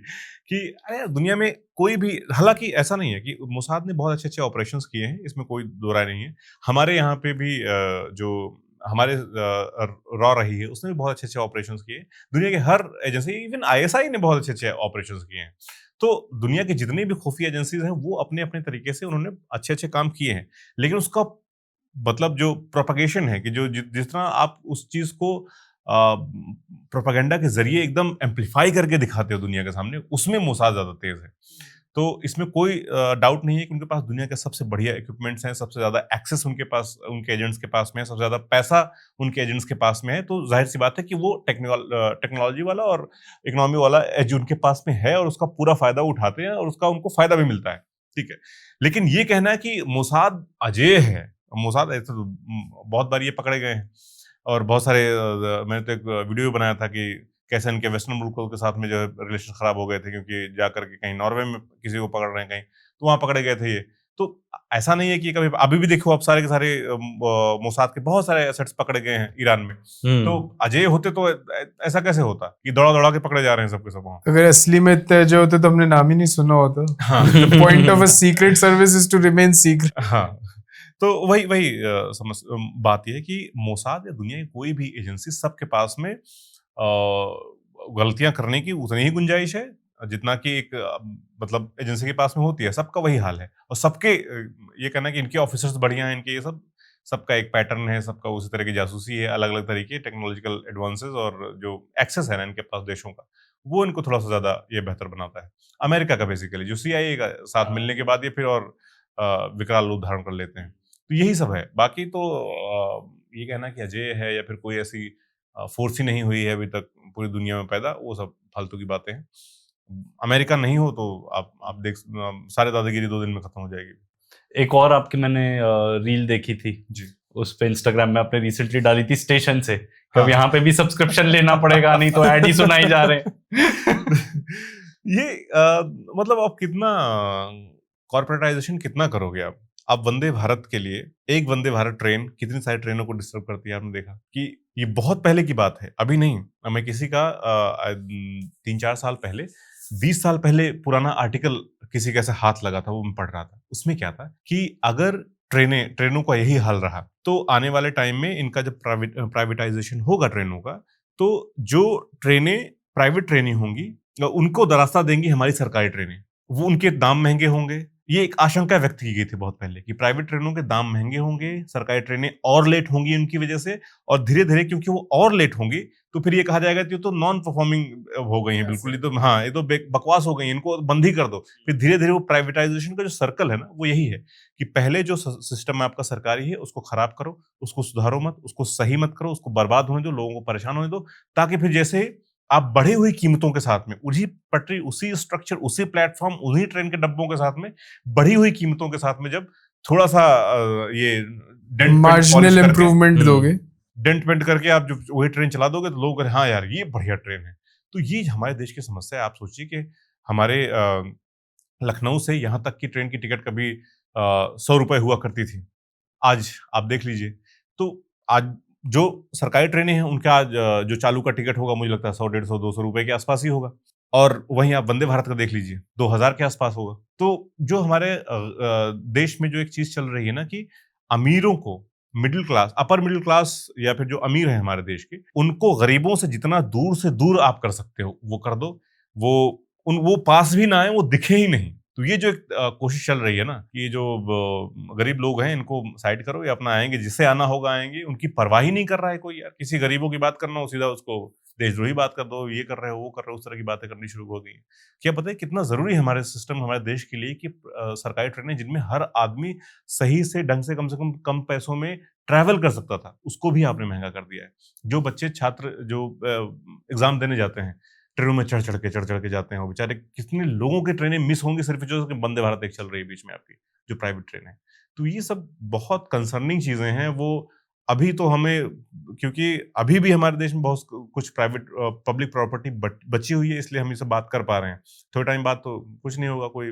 कि अरे दुनिया में कोई भी, हालांकि ऐसा नहीं है कि मोसाद ने बहुत अच्छे अच्छे ऑपरेशंस किए हैं, इसमें कोई दो राय नहीं है। हमारे यहाँ पे भी जो हमारे रॉ रही है उसने भी बहुत अच्छे अच्छे ऑपरेशंस किए। दुनिया के हर एजेंसी, इवन आईएसआई ने बहुत अच्छे अच्छे ऑपरेशंस किए हैं। तो दुनिया के जितनी भी खुफिया एजेंसीज हैं वो अपने अपने तरीके से उन्होंने अच्छे अच्छे काम किए हैं, लेकिन उसका मतलब जो प्रोपगेशन है कि जो जिस तरह आप उस चीज को प्रोपेगेंडा के जरिए एकदम एम्पलीफाई करके दिखाते हो दुनिया के सामने, उसमें मोसाद ज्यादा तेज है। तो इसमें कोई डाउट नहीं है कि उनके पास दुनिया के सबसे बढ़िया इक्विपमेंट्स हैं, सबसे ज्यादा एक्सेस उनके पास, उनके एजेंट्स के पास में है, सबसे ज्यादा पैसा उनके एजेंट्स के पास में है। तो जाहिर सी बात है कि वो टेक्नोलॉजी वाला और इकोनॉमी वाला एज उनके पास में है और उसका पूरा फायदा उठाते हैं और उसका उनको फायदा भी मिलता है, ठीक है। लेकिन ये कहना है कि मोसाद अजेय है, मोसाद ऐसे तो बहुत बार ये पकड़े गए हैं और बहुत सारे मैंने तो एक वीडियो बनाया था कि कैसे इनके वेस्टर्न मुल्कों के साथ में जो रिलेशन खराब हो गए थे, क्योंकि जाकर के कहीं नॉर्वे में किसी को पकड़ रहे हैं, कहीं तो वहां पकड़े गए थे ये। तो ऐसा नहीं है कि कभी, अभी भी देखो आप सारे के सारे मोसाद के बहुत सारे एसेट्स पकड़े गए हैं ईरान में। तो अजय होते तो ऐसा कैसे होता कि दौड़ा दौड़ा के पकड़े जा रहे हैं सबके सब वहां? अगर असली में इतने अजय होते तो हमने नाम ही नहीं सुना होता। हाँ, point of a secret service is to remain secret. हाँ, तो वही बात यह है कि मोसाद या दुनिया की कोई भी एजेंसी, सबके पास में गलतियां करने की उतनी ही गुंजाइश है जितना कि एक मतलब एजेंसी के पास में होती है, सबका वही हाल है। और सबके ये कहना कि इनके ऑफिसर्स बढ़िया हैं, इनके ये सब, सबका एक पैटर्न है, सबका उसी तरह की जासूसी है, अलग-अलग तरीके टेक्नोलॉजिकल एडवांसेस और जो एक्सेस है ना इनके पास देशों का, वो इनको थोड़ा-सा ज़्यादा ये बेहतर बनाता है। अमेरिका का बेसिकली जो CIA का साथ मिलने के बाद ये फिर और विकराल रूप धारण कर लेते हैं। तो यही सब है। बाकी तो ये कहना कि अजेय है या फिर कोई ऐसी फोर्स ही नहीं हुई है अभी तक पूरी दुनिया में पैदा, वो सब फालतू की बातें हैं। अमेरिका नहीं हो तो आप सारे दादागिरी 2 दिन में खत्म हो जाएगी। एक और आपकी मैंने रील देखी थी जी। उस पे इंस्टाग्राम में आपने रिसेंटली डाली थी स्टेशन से, हाँ। कब यहाँ पे भी सब्सक्रिप्शन लेना पड़ेगा नहीं तो ऐड ही सुनाई जा रहे ये मतलब आप कितना कॉर्पोरेटाइजेशन कितना करोगे आप वंदे भारत के लिए, एक वंदे भारत ट्रेन कितनी सारी ट्रेनों को डिस्टर्ब करती है, आपने देखा कि ये बहुत पहले की बात है, अभी नहीं। मैं किसी का 3-4 साल पहले, 20 साल पहले पुराना आर्टिकल किसी का ऐसा हाथ लगा था, वो मैं पढ़ रहा था। उसमें क्या था कि अगर ट्रेनों का यही हाल रहा तो आने वाले टाइम में इनका जब प्राइवेटाइजेशन होगा ट्रेनों का, तो जो ट्रेनें प्राइवेट ट्रेनें होंगी उनको रास्ता देंगी हमारी सरकारी ट्रेनें, वो उनके दाम महंगे होंगे। ये एक आशंका व्यक्त की गई थी बहुत पहले कि प्राइवेट ट्रेनों के दाम महंगे होंगे, सरकारी ट्रेनें और लेट होंगी उनकी वजह से, और धीरे-धीरे क्योंकि वो और लेट होंगी तो फिर ये कहा जाएगा कि ये तो नॉन परफॉर्मिंग हो गई हैं बिल्कुल, ये तो हाँ, ये तो बकवास हो गई हैं, इनको बंद ही कर दो। फिर धीरे-धीरे वो प्राइवेटाइजेशन का जो सर्कल है ना, वो यही है कि पहले जो सिस्टम आपका सरकारी है उसको खराब करो, उसको सुधारो मत, उसको सही मत करो, उसको बर्बाद होने दो, लोगों को परेशान होने दो, ताकि फिर जैसे आप बढ़ी हुई कीमतों के साथ में उसी पटरी, उसी स्ट्रक्चर, उसी प्लेटफॉर्म, उन्हीं ट्रेन के डब्बों के साथ में बढ़ी हुई कीमतों के साथ में जब थोड़ा-सा ये मार्जिनल इम्प्रूवमेंट दोगे, डेंट पेंट करके आप जो वही ट्रेन चला दोगे तो लोग हाँ यार ये बढ़िया ट्रेन है। तो ये हमारे देश की समस्या है। आप सोचिए कि हमारे लखनऊ से यहाँ तक की ट्रेन की टिकट कभी 100 रुपए हुआ करती थी, आज आप देख लीजिए। तो आज जो सरकारी ट्रेनें हैं उनका आज जो चालू का टिकट होगा मुझे लगता है 100, 150, 200 रुपए के आसपास ही होगा, और वहीं आप वंदे भारत का देख लीजिए 2000 के आसपास होगा। तो जो हमारे देश में जो एक चीज चल रही है ना कि अमीरों को, middle class, upper middle class या फिर जो अमीर है हमारे देश के, उनको गरीबों से जितना दूर से दूर आप कर सकते हो वो कर दो, वो पास भी ना आए, वो दिखे ही नहीं। तो ये जो एक कोशिश चल रही है ना कि ये जो गरीब लोग हैं इनको साइड करो, ये अपना आएंगे, जिससे आना होगा आएंगे, उनकी परवाह ही नहीं कर रहा है कोई यार। किसी गरीबों की बात करना हो सीधा उसको देशद्रोही बात कर दो, ये कर रहे हो वो कर रहे हो, उस तरह की बातें करनी शुरू हो गई। क्या पता है कितना जरूरी है हमारे सिस्टम, हमारे देश के लिए कि सरकारी ट्रेनें जिनमें हर आदमी सही से ढंग से कम पैसों में ट्रैवल कर सकता था, उसको भी आपने महंगा कर दिया है। जो बच्चे छात्र जो एग्जाम देने जाते हैं ट्रेनों में चढ़ चढ़ के जाते हैं, वो बेचारे कितने लोगों की ट्रेनें मिस होंगी सिर्फ जो वंदे भारत एक चल रही है बीच में आपकी जो प्राइवेट ट्रेन है। तो ये सब बहुत कंसर्निंग चीजें हैं। वो अभी तो हमें, क्योंकि अभी भी हमारे देश में बहुत कुछ प्राइवेट पब्लिक प्रॉपर्टी बची हुई है, इसलिए हम ये सब बात कर पा रहे हैं। थोड़े टाइम बाद तो कुछ नहीं होगा, कोई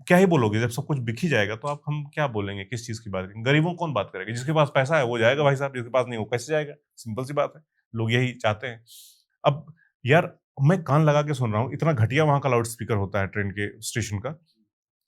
क्या ही बोलोगे, जब सब कुछ बिक ही जाएगा तो आप हम क्या बोलेंगे, किस चीज की बात करेंगे? गरीबों कौन बात करेगा? जिसके पास पैसा है वो जाएगा भाई साहब, जिसके पास नहीं वो कैसे जाएगा? सिंपल सी बात है, लोग यही चाहते हैं। अब यार मैं कान लगा के सुन रहा हूँ, इतना घटिया वहां का लाउड स्पीकर होता है ट्रेन के स्टेशन का,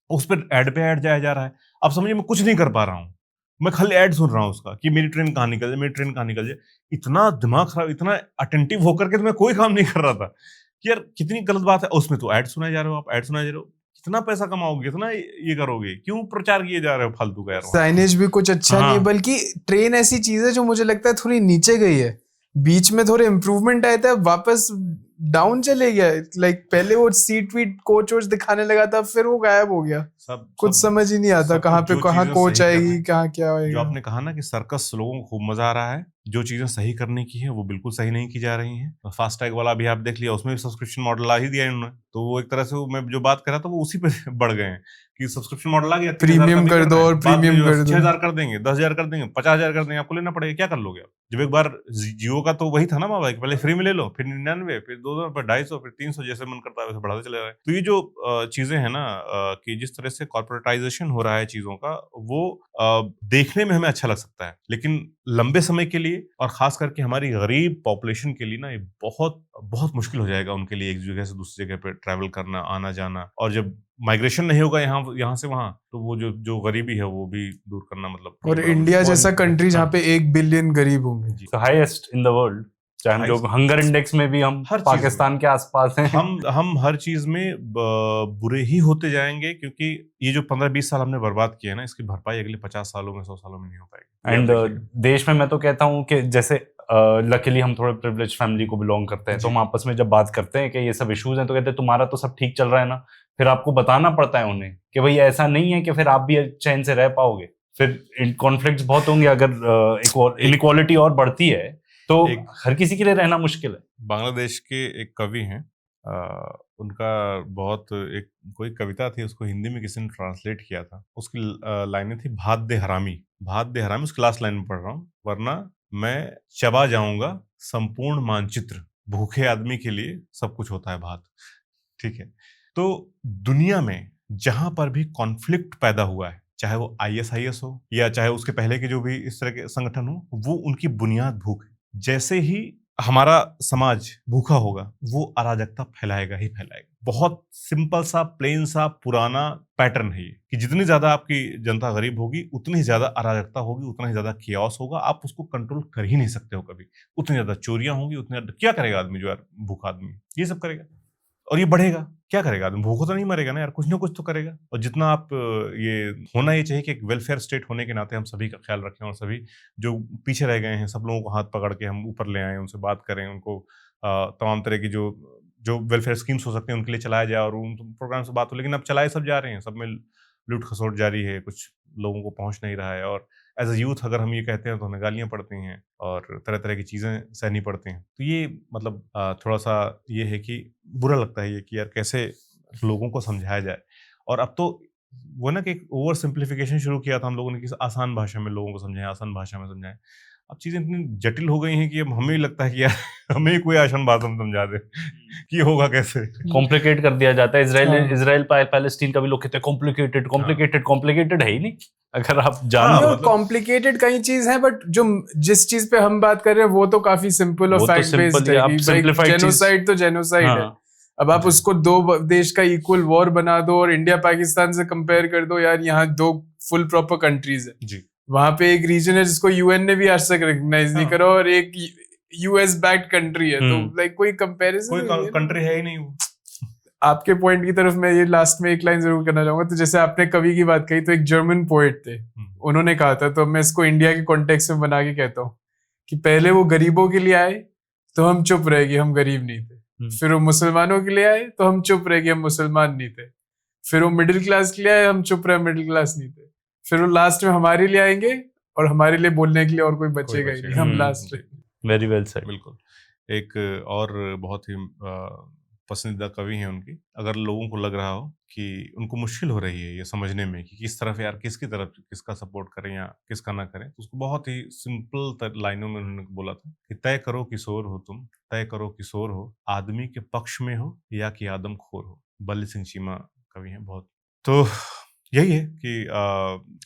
उस पर ऐड पे ऐड जाया जा रहा है। अब समझिए मैं कुछ नहीं कर पा रहा हूँ, मैं खाली ऐड सुन रहा हूँ उसका कि मेरी ट्रेन कहाँ निकल जाए, मेरी ट्रेन कहाँ निकल जाए। इतना दिमाग खराब, इतना अटेंटिव होकर के तो मैं कोई काम नहीं कर रहा था कि यार कितनी गलत बात है। उसमें तो ऐड सुनाए जा रहे हो, आप ऐड सुनाए जा रहे हो, कितना पैसा कमाओगे, कितना ये करोगे, क्यों प्रचार किए जा रहे हो फालतू का यार? साइनेज भी कुछ अच्छा नहीं है, हाँ। बल्कि ट्रेन ऐसी चीज है जो मुझे लगता है थोड़ी नीचे गई है, बीच में थोड़े इम्प्रूवमेंट आए थे, वापस डाउन चले गया। लाइक पहले वो सीट वीट कोच वोच दिखाने लगा था, फिर वो गायब हो गया, कुछ समझ ही नहीं आता कहाँ पे कहाँ कोच आएगी, कहाँ क्या जो आएगा। आपने कहा ना कि सर्कस लोगों को खूब मजा आ रहा है, जो चीजें सही करने की है वो बिल्कुल सही नहीं की जा रही हैं। फास्टैग वाला भी आप देख लिया, उसमें भी सब्सक्रिप्शन मॉडल ला ही दिया इन्होंने, तो वो एक तरह से मैं जो बात कर रहा था वो उसी पे बढ़ गए हैं कि सब्सक्रिप्शन मॉडल आ गया, प्रीमियम कर दो और प्रीमियम कर दो, 6,000 कर देंगे, 10,000 कर देंगे, 50,000 कर देंगे, आपको लेना पड़ेगा, क्या कर लोगे आप? जब एक बार जियो का तो वही था ना बाबा, पहले फ्री में ले लो, फिर 99, फिर 200, फिर 250, फिर 300, जैसे मन करता है वैसे बढ़ाते चले रहे। तो ये जो चीजें हैं ना कि जिस तरह से कॉर्पोरेटाइजेशन हो रहा है चीजों का, वो देखने में हमें अच्छा लग सकता है, लेकिन लंबे समय के लिए और खास करके हमारी गरीब पॉपुलेशन के लिए ना ये बहुत बहुत मुश्किल हो जाएगा उनके लिए एक जगह से दूसरी जगह पे ट्रैवल करना, आना जाना। और जब माइग्रेशन नहीं होगा यहाँ से वहां, तो वो जो गरीबी है वो भी दूर करना मतलब। और इंडिया जैसा कंट्री जहाँ पे 1 बिलियन गरीब होंगे, हाईएस्ट इन द वर्ल्ड, चाहे हम जो हंगर इंडेक्स में भी हम हर चीज पाकिस्तान के आसपास हैं। हम हर चीज में बुरे ही होते जाएंगे, क्योंकि ये जो 15-20 साल हमने बर्बाद किए ना, इसकी भरपाई अगले 50 सालों में 100 सालों में नहीं हो पाएगी। एंड देश में मैं तो कहता हूँ कि जैसे लकीली हम थोड़े प्रिविलेज फैमिली को बिलोंग करते हैं, तो हम आपस में जब बात करते हैं कि ये सब इश्यूज हैं, तो कहते हैं तुम्हारा तो सब ठीक चल रहा है ना। फिर आपको बताना पड़ता है उन्हें कि भाई ऐसा नहीं है कि फिर आप भी चैन से रह पाओगे, फिर कॉन्फ्लिक्ट्स बहुत होंगे। अगर इनइक्वालिटी और बढ़ती है तो हर किसी के लिए रहना मुश्किल है। बांग्लादेश के एक कवि हैं, उनका बहुत एक कोई कविता थी, उसको हिंदी में किसी ने ट्रांसलेट किया था। उसकी लाइनें थी, भात दे हरामी, भात दे हरामी। उसकी लास्ट लाइन में पढ़ रहा हूँ, वरना मैं चबा जाऊंगा संपूर्ण मानचित्र, भूखे आदमी के लिए सब कुछ होता है भात। ठीक है, तो दुनिया में जहां पर भी कॉन्फ्लिक्ट पैदा हुआ है, चाहे वो ISIS हो या चाहे उसके पहले के जो भी इस तरह के संगठन हो, वो उनकी बुनियाद भूख है। जैसे ही हमारा समाज भूखा होगा, वो अराजकता फैलाएगा ही फैलाएगा। बहुत सिंपल सा, प्लेन सा, पुराना पैटर्न है ये, कि जितनी ज्यादा आपकी जनता गरीब होगी, उतनी ही ज्यादा अराजकता होगी, उतना ही ज्यादा कियास होगा। आप उसको कंट्रोल कर ही नहीं सकते हो कभी। उतनी ज्यादा चोरियां होंगी, उतनी ज्यादा क्या करेगा आदमी, जो यार भूखा आदमी ये सब करेगा, और ये बढ़ेगा। क्या करेगा आदमी? भूखा तो नहीं मरेगा ना यार, कुछ ना कुछ तो करेगा। और जितना आप ये होना ये चाहिए कि एक वेलफेयर स्टेट होने के नाते हम सभी का ख्याल रखें, और सभी जो पीछे रह गए हैं, सब लोगों को हाथ पकड़ के हम ऊपर ले आए, उनसे बात करें, उनको तमाम तरह की जो वेलफेयर स्कीम्स हो सकते हैं उनके लिए चलाया जाए, और उन प्रोग्राम से बात हो। लेकिन अब चलाए सब जा रहे हैं, सब में लूट खसोट जारी है, कुछ लोगों को पहुंच नहीं रहा है। और एज अ यूथ अगर हम ये कहते हैं तो हमें गालियां पड़ती हैं और तरह तरह की चीज़ें सहनी पड़ती हैं। तो ये मतलब थोड़ा सा ये है कि बुरा लगता है ये कि यार कैसे लोगों को समझाया जाए। और अब तो वो ना कि एक ओवर सिंप्लीफिकेशन शुरू किया था हम लोगों ने, कि आसान भाषा में लोगों को समझाएं, आसान भाषा में समझाएं। अब चीज़ें इतनी जटिल हो गई हैं कि अब हमें ही लगता है कि यार हमें ही कोई आसान भाषा में समझा दे कि होगा कैसे। कॉम्प्लिकेट कर दिया जाता है। इजराइल पैलेस्टीन का भी लोग कहते हैं कॉम्प्लिकेटेड है ही नहीं। अगर आप जानो कॉम्प्लिकेटेड कई चीज है, बट जो जिस चीज पे हम बात कर रहे हैं वो तो काफी सिंपल और फैक्ट बेस्ड है। जेनोसाइड तो जेनोसाइड है। अब आप उसको दो देश का इक्वल वॉर बना दो और इंडिया पाकिस्तान से कंपेयर कर दो, यार यहाँ दो फुल प्रॉपर कंट्रीज है जी। वहां पे एक रीजन है जिसको UN ने भी आज तक रिकॉग्नाइज नहीं करा, और एक US बैक्ड कंट्री है। तो लाइक कोई कंपैरिजन, कोई कंट्री है ही नहीं वो। आपके पॉइंट की तरफ मैं ये लास्ट में एक लाइन जरूर करना चाहूंगा। तो जैसे आपने कवि की बात कही, तो एक जर्मन पोएट थे, उन्होंने कहा था, तो मैं इसको इंडिया के कॉन्टेक्स्ट में बना के कहता हूँ कि पहले वो गरीबों के लिए आए तो हम चुप रहे कि हम गरीब नहीं थे, फिर वो मुसलमानों के लिए आए तो हम चुप रहे कि हम मुसलमान नहीं थे, फिर वो मिडिल क्लास के लिए आए, हम चुप रहे मिडिल क्लास नहीं थे, फिर वो लास्ट में हमारे लिए आएंगे और हमारे लिए बोलने के लिए और कोई बचेगा ही नहीं, हम लास्ट में। Very well said. बिल्कुल। एक और बहुत ही पसंदीदा कवि हैं उनकी, अगर लोगों को लग रहा हो कि उनको मुश्किल हो रही है ये समझने में कि किस तरफ यार किसकी तरफ किसका सपोर्ट करें या किसका ना करें, तो उसको बहुत ही सिंपल लाइनों में उन्होंने बोला था कि तय करो किशोर हो तुम, तय करो किशोर हो, आदमी के पक्ष में हो या कि आदमखोर हो। बल्ली सिंह चीमा कवि हैं बहुत। तो यही है कि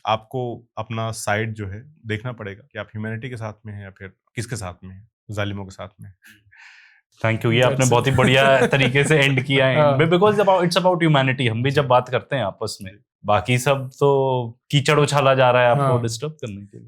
आपको अपना साइड जो है देखना पड़ेगा कि आप ह्यूमैनिटी के साथ में हैं या फिर किसके साथ में हैं, जालिमों के साथ में। Thank you. ये आपने बहुत ही बढ़िया तरीके से एंड किया है, बिकॉज इट्स अबाउट ह्यूमैनिटी। हम भी जब बात करते हैं आपस में, बाकी सब तो कीचड़ उछाला जा रहा है आपको डिस्टर्ब करने के लिए।